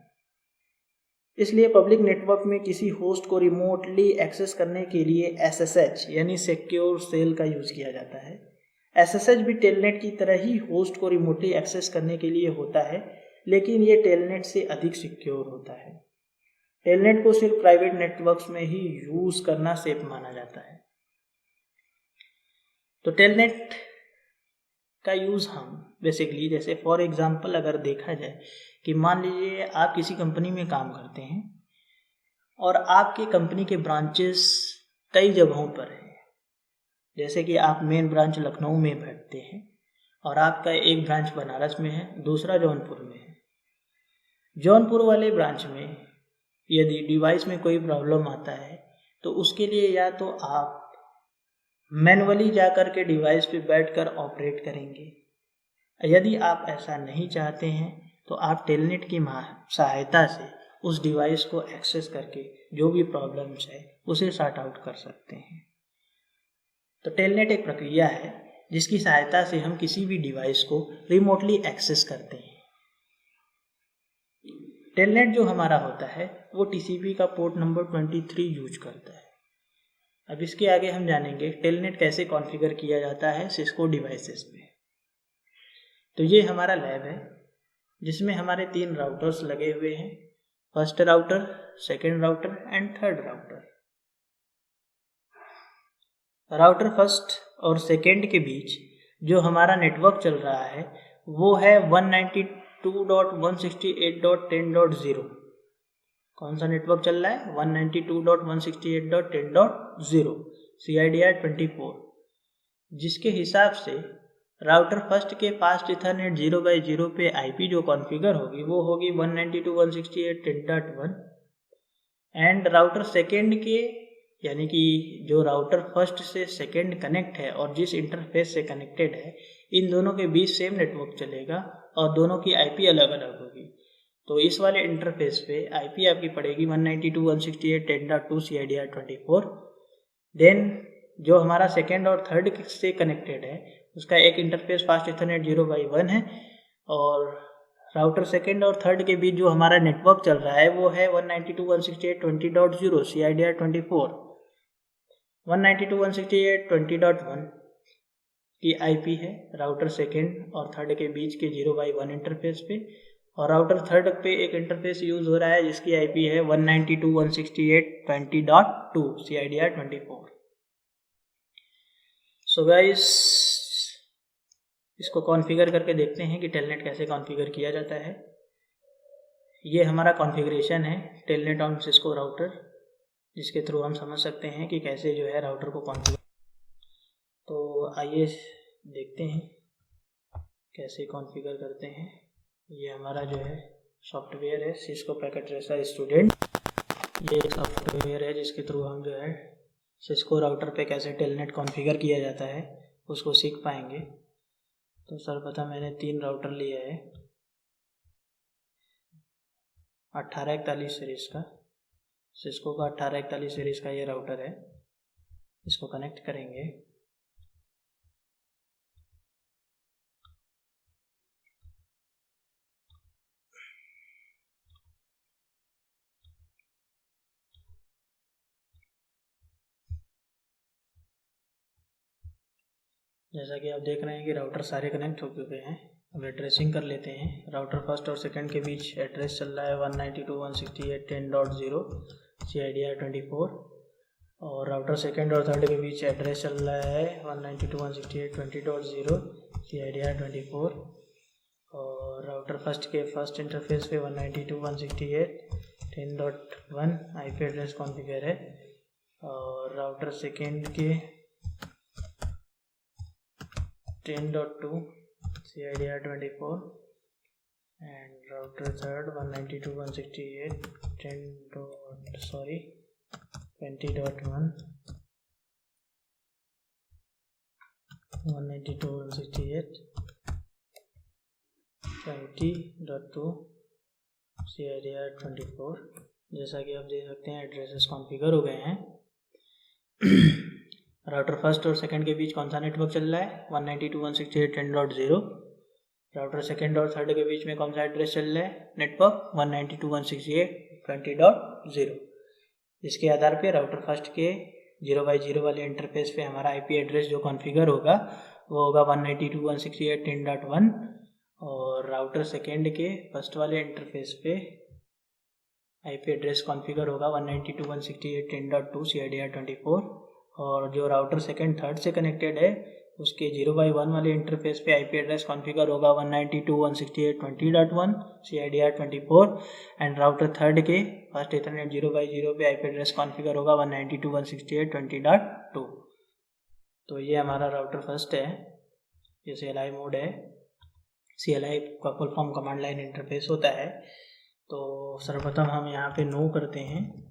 इसलिए पब्लिक नेटवर्क में किसी होस्ट को रिमोटली एक्सेस करने के लिए SSH यानी सिक्योर सेल का यूज किया जाता है। SSH भी टेलनेट की तरह ही होस्ट को रिमोटली एक्सेस करने के लिए होता है, लेकिन ये टेलनेट से अधिक सिक्योर होता है। टेलनेट को सिर्फ प्राइवेट नेटवर्क्स में ही यूज करना सेफ माना जाता है। तो टेलनेट का यूज हम बेसिकली, जैसे फॉर एग्जांपल अगर देखा जाए कि मान लीजिए आप किसी कंपनी में काम करते हैं और आपके कंपनी के ब्रांचेस कई जगहों पर हैं। जैसे कि आप मेन ब्रांच लखनऊ में बैठते हैं और आपका एक ब्रांच बनारस में है, दूसरा जौनपुर में है। जौनपुर वाले ब्रांच में यदि डिवाइस में कोई प्रॉब्लम आता है तो उसके लिए या तो आप मैनुअली जाकर के डिवाइस पे बैठकर ऑपरेट करेंगे। यदि आप ऐसा नहीं चाहते हैं तो आप टेलनेट की सहायता से उस डिवाइस को एक्सेस करके जो भी प्रॉब्लम्स है उसे सॉर्ट आउट कर सकते हैं। तो टेलनेट एक प्रक्रिया है जिसकी सहायता से हम किसी भी डिवाइस को रिमोटली एक्सेस करते हैं। टेलनेट जो हमारा होता है वो टीसीपी का पोर्ट नंबर 23 यूज करता है। अब इसके आगे हम जानेंगे टेलनेट कैसे कॉन्फ़िगर किया जाता है सिस्को डिवाइसेस पे। तो ये हमारा लैब है जिसमें हमारे 3 राउटर्स लगे हुए हैं first router, second router and third router. Router first और सेकेंड के बीच जो हमारा नेटवर्क चल रहा है वो है 192.168.10.0। कौन सा नेटवर्क चल रहा है? 192.168.10.0 CIDR 24, जिसके हिसाब से राउटर फर्स्ट के फास्ट इथरनेट 0x0 पे IP जो कॉन्फ़िगर होगी वो होगी 192.168.10.1 एंड राउटर सेकेंड के यानी कि जो राउटर फर्स्ट से सेकेंड कनेक्ट है और जिस इंटरफेस से कनेक्टेड है इन दोनों के बीच सेम नेटवर्क चलेगा और दोनों की IP अलग अलग होगी। तो इस वाले इंटरफेस पे IP आपकी पड़ेगी 192.168.10.2 CIDR 24। देन जो हमारा सेकेंड और थर्ड से कनेक्टेड है उसका एक इंटरफेस फास्ट इथरनेट 0x1 है और राउटर सेकेंड और थर्ड के बीच जो हमारा नेटवर्क चल रहा है वो है 192.168.20.0 CIDR 24। 192.168.20.1 की IP है राउटर सेकेंड और थर्ड के बीच के 0x1 इंटरफेस पे और राउटर थर्ड पे एक इंटरफेस यूज हो रहा है जिसकी IP है 192.168.20.2 CIDR 24। सो गाइस इसको कॉन्फ़िगर करके देखते हैं कि टेलनेट कैसे कॉन्फ़िगर किया जाता है। ये हमारा कॉन्फ़िगरेशन है टेलनेट ऑन सिस्को राउटर, जिसके थ्रू हम समझ सकते हैं कि कैसे जो है राउटर को कॉन्फ़िगर। तो आइए देखते हैं कैसे कॉन्फ़िगर करते हैं। ये हमारा जो है सॉफ्टवेयर है सिस्को पैकेट ट्रेसर स्टूडेंट। ये सॉफ्टवेयर है जिसके थ्रू हम जो है सिस्को राउटर पे कैसे टेलनेट कॉन्फ़िगर किया जाता है उसको सीख पाएंगे। तो सर्वप्रथम मैंने 3 राउटर लिया है 1841 सीरीज़ का, सिस्को का 1841 सीरीज़ का ये राउटर है। इसको कनेक्ट करेंगे। जैसा कि आप देख रहे हैं कि राउटर सारे कनेक्ट हो चुके हैं। अब एड्रेसिंग कर लेते हैं। राउटर फर्स्ट और सेकंड के बीच एड्रेस चल रहा है 192.168.10.0 CIDR 24 और राउटर सेकंड और थर्ड के बीच एड्रेस चल रहा है 192.168.20.0 CIDR 24 और राउटर फर्स्ट के फर्स्ट इंटरफेस पे 192.168.10.1 IP एड्रेस कॉन्फ़िगर है और राउटर सेकंड के 10.2 CIDR 24 and router third 192.168.20.1 192.168.20.2 CIDR 24। जैसा कि आप देख सकते हैं एड्रेसेस कॉन्फ़िगर हो गए हैं। राउटर फर्स्ट और सेकंड के बीच कौन सा नेटवर्क चल रहा है? 192.168.10.0। राउटर सेकंड और थर्ड के बीच में कौन सा एड्रेस चल रहा है नेटवर्क? 192.168.20.0। इसके आधार पे राउटर फर्स्ट के 0x0 वाले इंटरफेस पे हमारा IP एड्रेस जो कॉन्फ़िगर होगा वो होगा 192.168.10.1 और राउटर सेकेंड के फर्स्ट वाले इंटरफेस पे IP एड्रेस कॉन्फ़िगर होगा 192.168.10.2 CIDR 24 और जो राउटर सेकेंड थर्ड से कनेक्टेड है उसके 0x1 वाले इंटरफेस पे IP एड्रेस कॉन्फ़िगर होगा 192.168.20.1 CIDR 24 एंड राउटर थर्ड के फर्स्ट इथरनेट 0x0 पे IP एड्रेस कॉन्फ़िगर होगा 192.168.20.2। तो ये हमारा राउटर फर्स्ट है। ये CLI मोड है। CLI का full form command line interface होता है। तो सर्वप्रथम हम यहाँ पे नो करते हैं,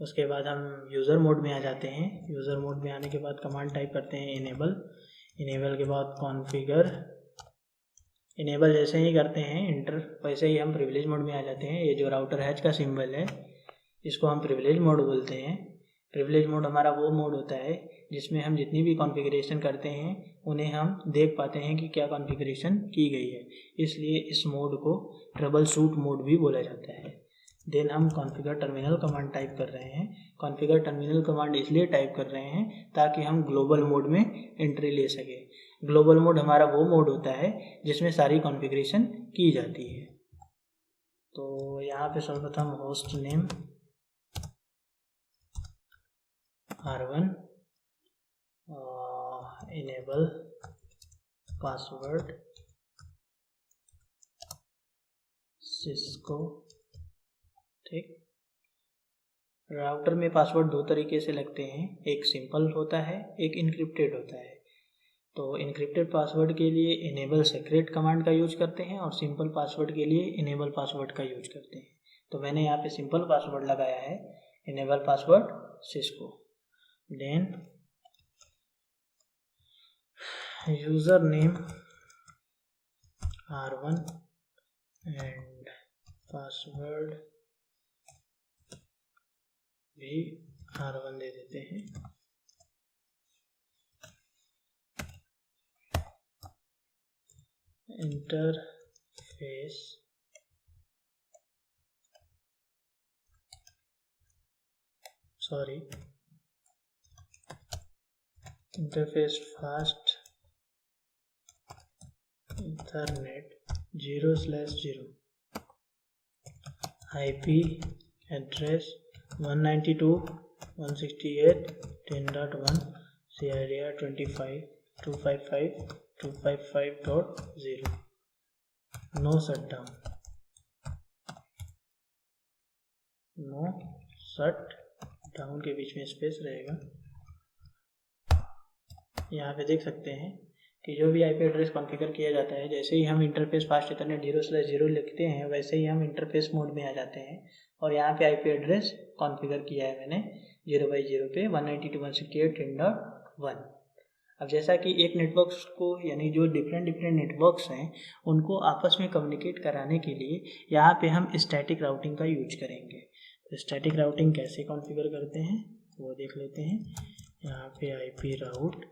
उसके बाद हम यूज़र मोड में आ जाते हैं। यूज़र मोड में आने के बाद कमांड टाइप करते हैं इनेबल के बाद कॉन्फ़िगर। इनेबल जैसे ही करते हैं इंटर वैसे ही हम प्रिविलेज मोड में आ जाते हैं। ये जो राउटर हैच का सिंबल है इसको हम प्रिविलेज मोड बोलते हैं। प्रिविलेज मोड हमारा वो मोड होता है जिसमें हम जितनी भी कॉन्फ़िगरेशन करते हैं उन्हें हम देख पाते हैं कि क्या कॉन्फ़िगरेशन की गई है, इसलिए इस मोड को ट्रबल शूट मोड भी बोला जाता है। देन हम कॉन्फ़िगर टर्मिनल कमांड टाइप कर रहे हैं। कॉन्फ़िगर टर्मिनल कमांड इसलिए टाइप कर रहे हैं ताकि हम ग्लोबल मोड में एंट्री ले सकें। ग्लोबल मोड हमारा वो मोड होता है जिसमें सारी कॉन्फ़िगरेशन की जाती है। तो यहाँ पे सर्वप्रथम host name R1, enable password Cisco. ठीक, राउटर में पासवर्ड दो तरीके से लगते हैं, एक सिंपल होता है, एक इनक्रिप्टेड होता है। तो इनक्रिप्टेड पासवर्ड के लिए इनेबल सीक्रेट कमांड का यूज करते हैं और सिंपल पासवर्ड के लिए इनेबल पासवर्ड का यूज करते हैं। तो मैंने यहाँ पे सिंपल पासवर्ड लगाया है, enable password Cisco. Then user name R1 and password भी R1 दे देते हैं। Interface fast Ethernet 0/0 IP address 192.168.10.1 CIDR 25.255.255.0 no shutdown, no shut down के बीच में स्पेस रहेगा। यहाँ पे देख सकते हैं कि जो भी आईपी एड्रेस कॉन्फ़िगर किया जाता है, जैसे ही हम इंटरफेस फास्ट इथरनेट 0/0 लिखते हैं वैसे ही हम इंटरफेस मोड में आ जाते हैं और यहाँ पे आईपी एड्रेस कॉन्फ़िगर किया है मैंने 0/0 पे 192.168.10.1। अब जैसा कि एक नेटवर्क्स को, यानी जो डिफरेंट नेटवर्क्स हैं उनको आपस में कम्युनिकेट कराने के लिए यहाँ पे हम स्टैटिक राउटिंग का यूज करेंगे। तो स्टैटिक राउटिंग कैसे कॉन्फ़िगर करते हैं वो देख लेते हैं। यहाँ पे आईपी राउट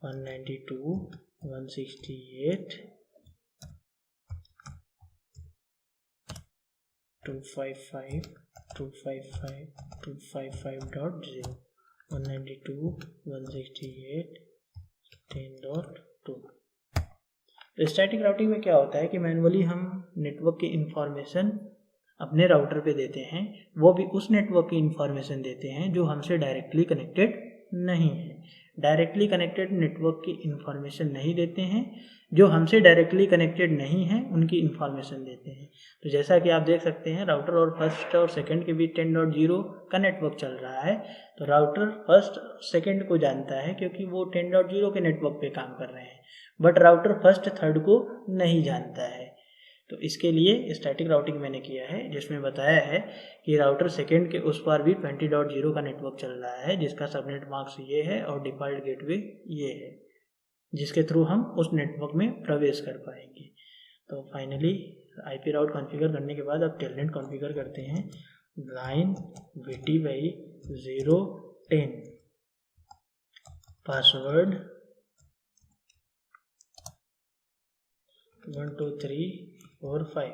192.168.255.255.0 192.168.10.2। स्टैटिक राउटिंग में क्या होता है कि मैनुअली हम नेटवर्क की इंफॉर्मेशन अपने राउटर पे देते हैं, वो भी उस नेटवर्क की इंफॉर्मेशन देते हैं जो हमसे डायरेक्टली कनेक्टेड नहीं है। डायरेक्टली कनेक्टेड नेटवर्क की इंफॉर्मेशन नहीं देते हैं, जो हमसे डायरेक्टली कनेक्टेड नहीं है उनकी इंफॉर्मेशन देते हैं। तो जैसा कि आप देख सकते हैं राउटर और फर्स्ट और सेकंड के बीच 10.0 का नेटवर्क चल रहा है। तो राउटर फर्स्ट सेकंड को जानता है क्योंकि वो 10.0 के नेटवर्क पे काम कर रहे हैं, बट राउटर फर्स्ट थर्ड को नहीं जानता है। तो इसके लिए स्टैटिक राउटिंग मैंने किया है, जिसमें बताया है कि राउटर सेकंड के उस पार भी 20.0 का नेटवर्क चल रहा है, जिसका सबनेट मार्क्स ये है और डिफ़ॉल्ट गेटवे ये है, जिसके थ्रू हम उस नेटवर्क में प्रवेश कर पाएंगे। तो फाइनली आईपी राउट कॉन्फ़िगर करने के बाद अब टेलनेट कॉन्फ़िगर करते हैं। Line VT/010 password 12345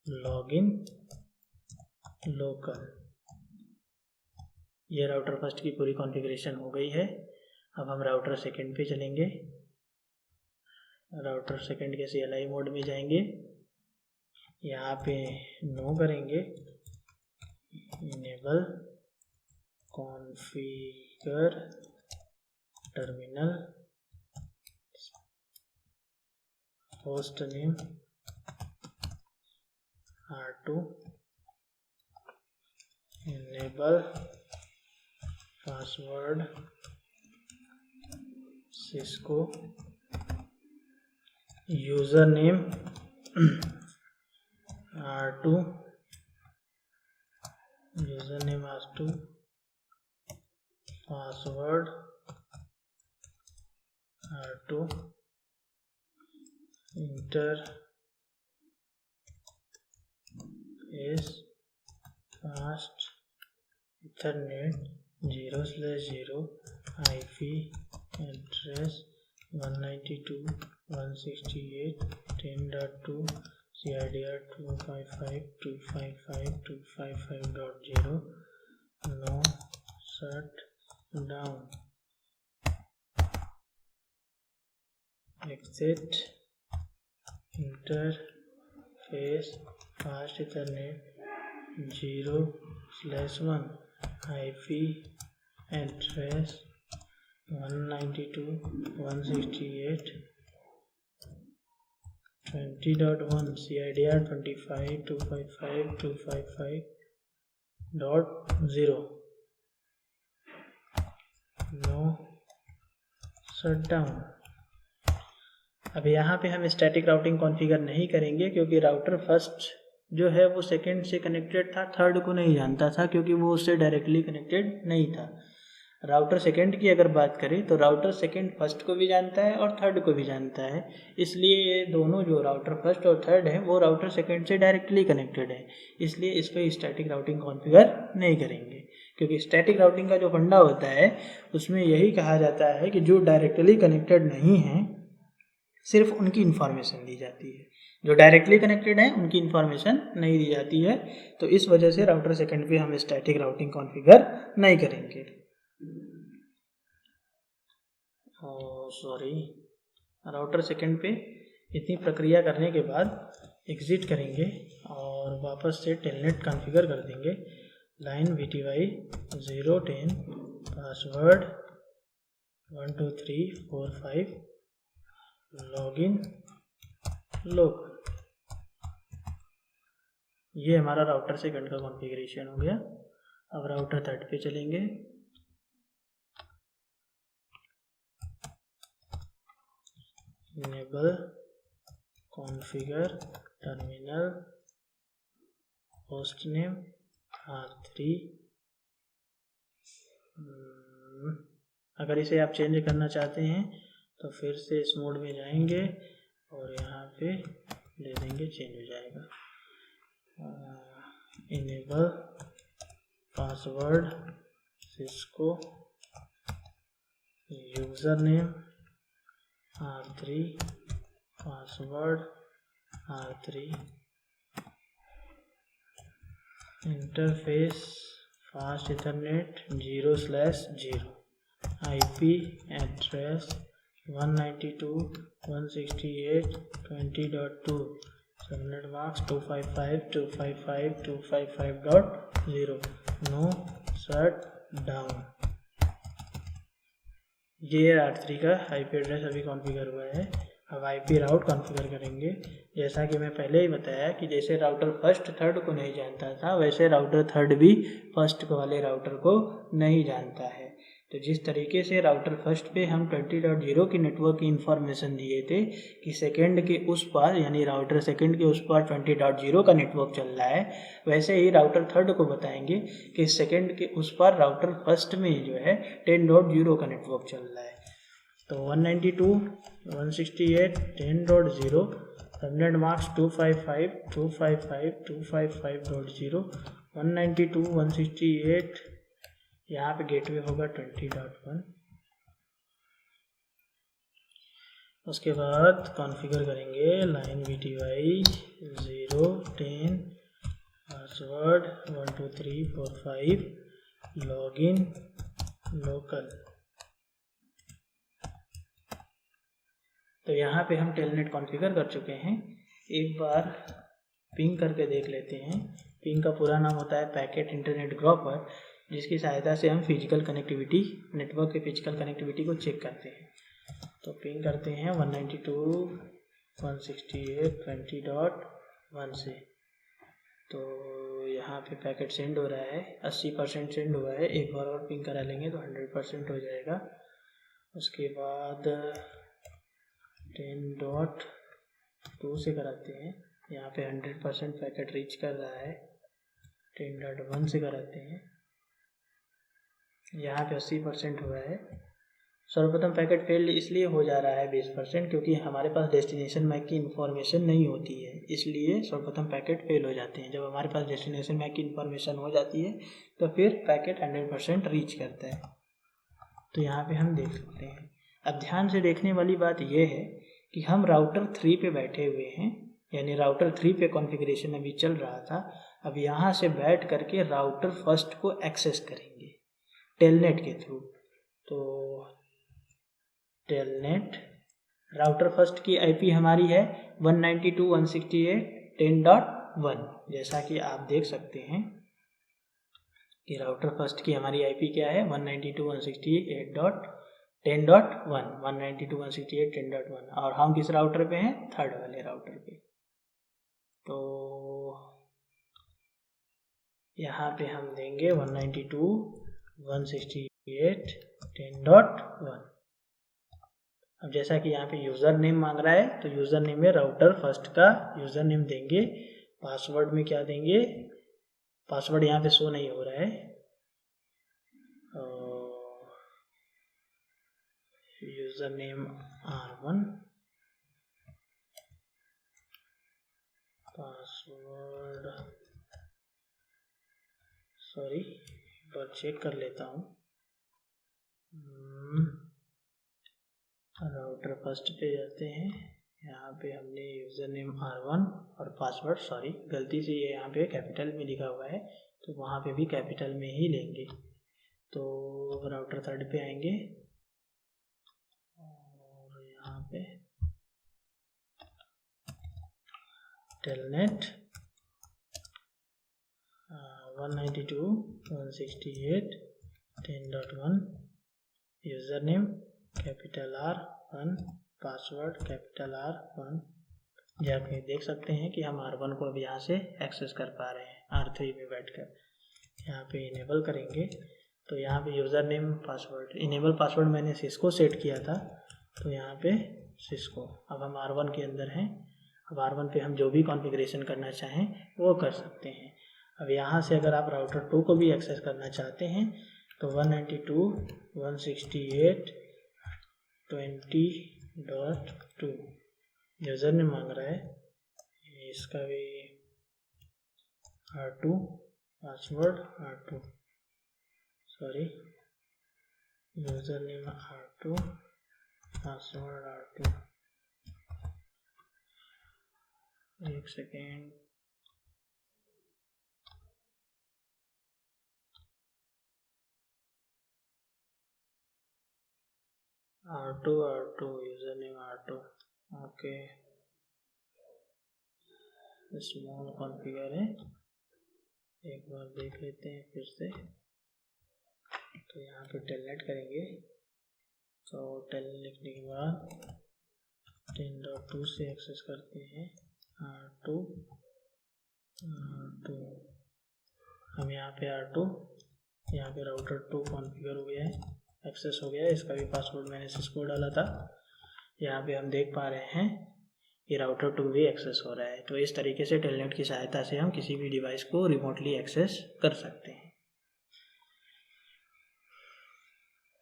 login local. ये राउटर फर्स्ट की पूरी कॉन्फ़िगरेशन हो गई है। अब हम राउटर सेकंड पे चलेंगे। राउटर सेकंड के CLI मोड में जाएंगे, यहाँ पे नो करेंगे, enable configure terminal, host name R2, enable password Cisco, user name R2, password R2, interface fast Ethernet 0/0 IP address 192.168.10.2 CIDR 255.255.255.0 no shut down, exit interface face fast Ethernet 0/1 IP address 192.168.20.1 CIDR 25.255.255.0 no shutdown. अब यहाँ पे हम static routing configure नहीं करेंगे क्योंकि router first जो है वो सेकंड से कनेक्टेड था, थर्ड को नहीं जानता था क्योंकि वो उससे डायरेक्टली कनेक्टेड नहीं था। राउटर सेकंड की अगर बात करें तो राउटर सेकंड फर्स्ट को भी जानता है और थर्ड को भी जानता है, इसलिए ये दोनों जो राउटर फर्स्ट और थर्ड है वो राउटर सेकंड से डायरेक्टली कनेक्टेड है, इसलिए इस पर स्टैटिक राउटिंग कॉन्फ़िगर नहीं करेंगे। क्योंकि स्टैटिक राउटिंग का जो फंडा होता है उसमें यही कहा जाता है कि जो डायरेक्टली कनेक्टेड नहीं है सिर्फ उनकी इन्फॉर्मेशन दी जाती है, जो डायरेक्टली कनेक्टेड है उनकी इन्फॉर्मेशन नहीं दी जाती है। तो इस वजह से राउटर सेकंड पे हम स्टैटिक राउटिंग कॉन्फ़िगर नहीं करेंगे। राउटर सेकंड पे इतनी प्रक्रिया करने के बाद एग्जिट करेंगे और वापस से टेलनेट कॉन्फ़िगर कर देंगे। Line VTY 010 password 12345 login local. ये हमारा राउटर सेकंड का कॉन्फ़िगरेशन हो गया। अब राउटर थर्ड पे चलेंगे। Enable configure terminal host name R3। अगर इसे आप चेंज करना चाहते हैं तो फिर से इस मोड में जाएंगे और यहाँ पे दे देंगे, चेंज हो जाएगा। Enable password Cisco user name R3 password R3 interface fast Ethernet 0/0 IP address 192.168.20.2 subnet marks 255.255.255.0 no shut down. ये R3 का IP एड्रेस अभी कॉन्फ़िगर हुआ है। अब IP राउट कॉन्फ़िगर करेंगे। जैसा कि मैं पहले ही बताया कि जैसे राउटर फर्स्ट थर्ड को नहीं जानता था वैसे राउटर थर्ड भी फर्स्ट वाले राउटर को नहीं जानता है। तो जिस तरीके से राउटर फर्स्ट पे हम 20.0 की नेटवर्क की इन्फॉर्मेशन दिए थे कि सेकंड के उस पार यानी राउटर सेकंड के उस पार 20.0 का नेटवर्क चल रहा है, वैसे ही राउटर थर्ड को बताएंगे कि सेकंड के उस पार राउटर फर्स्ट में जो है 10.0 का नेटवर्क चल रहा है। तो 192.168.10.0 सबनेट मार्क्स 255.255.255.0 192.168 यहाँ पे गेटवे होगा 20.1। उसके बाद कॉन्फ़िगर करेंगे line VTY 010 password 12345 login local. तो यहाँ पे हम टेलनेट कॉन्फ़िगर कर चुके हैं। एक बार पिंग करके देख लेते हैं। पिंग का पूरा नाम होता है पैकेट इंटरनेट ग्रुपर, जिसकी सहायता से हम फिजिकल कनेक्टिविटी नेटवर्क के फिजिकल कनेक्टिविटी को चेक करते हैं। तो पिंग करते हैं 192.168.20.1 से। तो यहाँ पे पैकेट सेंड हो रहा है, 80% सेंड हुआ है। एक बार और पिंग करा लेंगे तो 100% हो जाएगा। उसके बाद 10.2 से कराते हैं। यहाँ पे 100% पैकेट रीच कर रहा है। 10.1 से कराते हैं, यहाँ पे 80% हुआ है। सर्वप्रथम पैकेट फेल्ड इसलिए हो जा रहा है 20% क्योंकि हमारे पास डेस्टिनेशन मैक की इन्फॉर्मेशन नहीं होती है, इसलिए सर्वप्रथम पैकेट फेल हो जाते हैं। जब हमारे पास डेस्टिनेशन मैक की इन्फॉर्मेशन हो जाती है तो फिर पैकेट 100% रीच करता है। तो यहाँ पे हम देख सकते हैं। अब ध्यान से देखने वाली बात यह है कि हम राउटर 3 पे बैठे हुए हैं, यानी राउटर 3 पे कॉन्फ़िगरेशन अभी चल रहा था। अब यहाँ से बैठ करके राउटर फर्स्ट को एक्सेस करेंगे टेलनेट के थ्रू। तो टेलनेट राउटर फर्स्ट की IP हमारी है 192.168 10.1। जैसा कि आप देख सकते हैं कि राउटर फर्स्ट की हमारी आईपी क्या है 192.168.10.1 192.168.10.1 और हम किस राउटर पे हैं, थर्ड वाले राउटर पे। तो यहाँ पे हम देंगे 192.168.10.1। अब जैसा कि यहाँ पे यूज़र नेम मांग रहा है तो यूज़र नेम में राउटर फर्स्ट का यूज़र नेम देंगे। पासवर्ड में क्या देंगे, पासवर्ड यहाँ पे शो नहीं हो रहा है, user name R1, password sorry एक बार चेक कर लेता हूँ। राउटर फर्स्ट पे जाते हैं, यहाँ पे हमने यूज़र नेम R1 और पासवर्ड सॉरी गलती से ये यहाँ पे कैपिटल में लिखा हुआ है तो वहाँ पे भी कैपिटल में ही लेंगे। तो राउटर थर्ड पे आएंगे और यहाँ पे telnet 192.168.10.1 user name capital R1 password capital R1। यहाँ पे देख सकते हैं कि हम R1 को अब यहाँ से एक्सेस कर पा रहे हैं R3 में बैठकर। यहाँ पे इनेबल करेंगे तो यहाँ पे user name password enable password मैंने सिस्को सेट किया था तो यहाँ पे सिस्को। अब हम R1 के अंदर हैं, अब R1 पे हम जो भी कॉन्फ़िगरेशन करना चाहें वो कर सकते हैं। अब यहाँ से अगर आप राउटर 2 को भी एक्सेस करना चाहते हैं तो 192.168.20.2 यूज़र ने मांग रहा है, इसका भी R2 password R2 sorry user name R2 password R2। एक second, R2 user name R2 okay. Small configure है, एक बार देख लेते हैं फिर से। तो यहाँ पे टेलनेट करेंगे तो टेल लिखने के बाद 10.2 से एक्सेस करते हैं R2 हम यहाँ पे R2 यहाँ पे राउटर 2 कॉन्फ़िगर हो गया है, एक्सेस हो गया है। इसका भी पासवर्ड मैंने सिस्को डाला था। यहाँ पे हम देख पा रहे हैं ये राउटर 2 भी एक्सेस हो रहा है। तो इस तरीके से टेलनेट की सहायता से हम किसी भी डिवाइस को रिमोटली एक्सेस कर सकते हैं।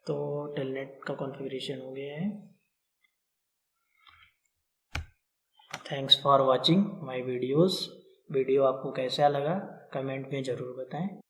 तो टेलनेट का कॉन्फ़िगरेशन हो गया है। Thanks for watching my videos. Video आपको कैसा लगा कमेंट में ज़रूर बताएं।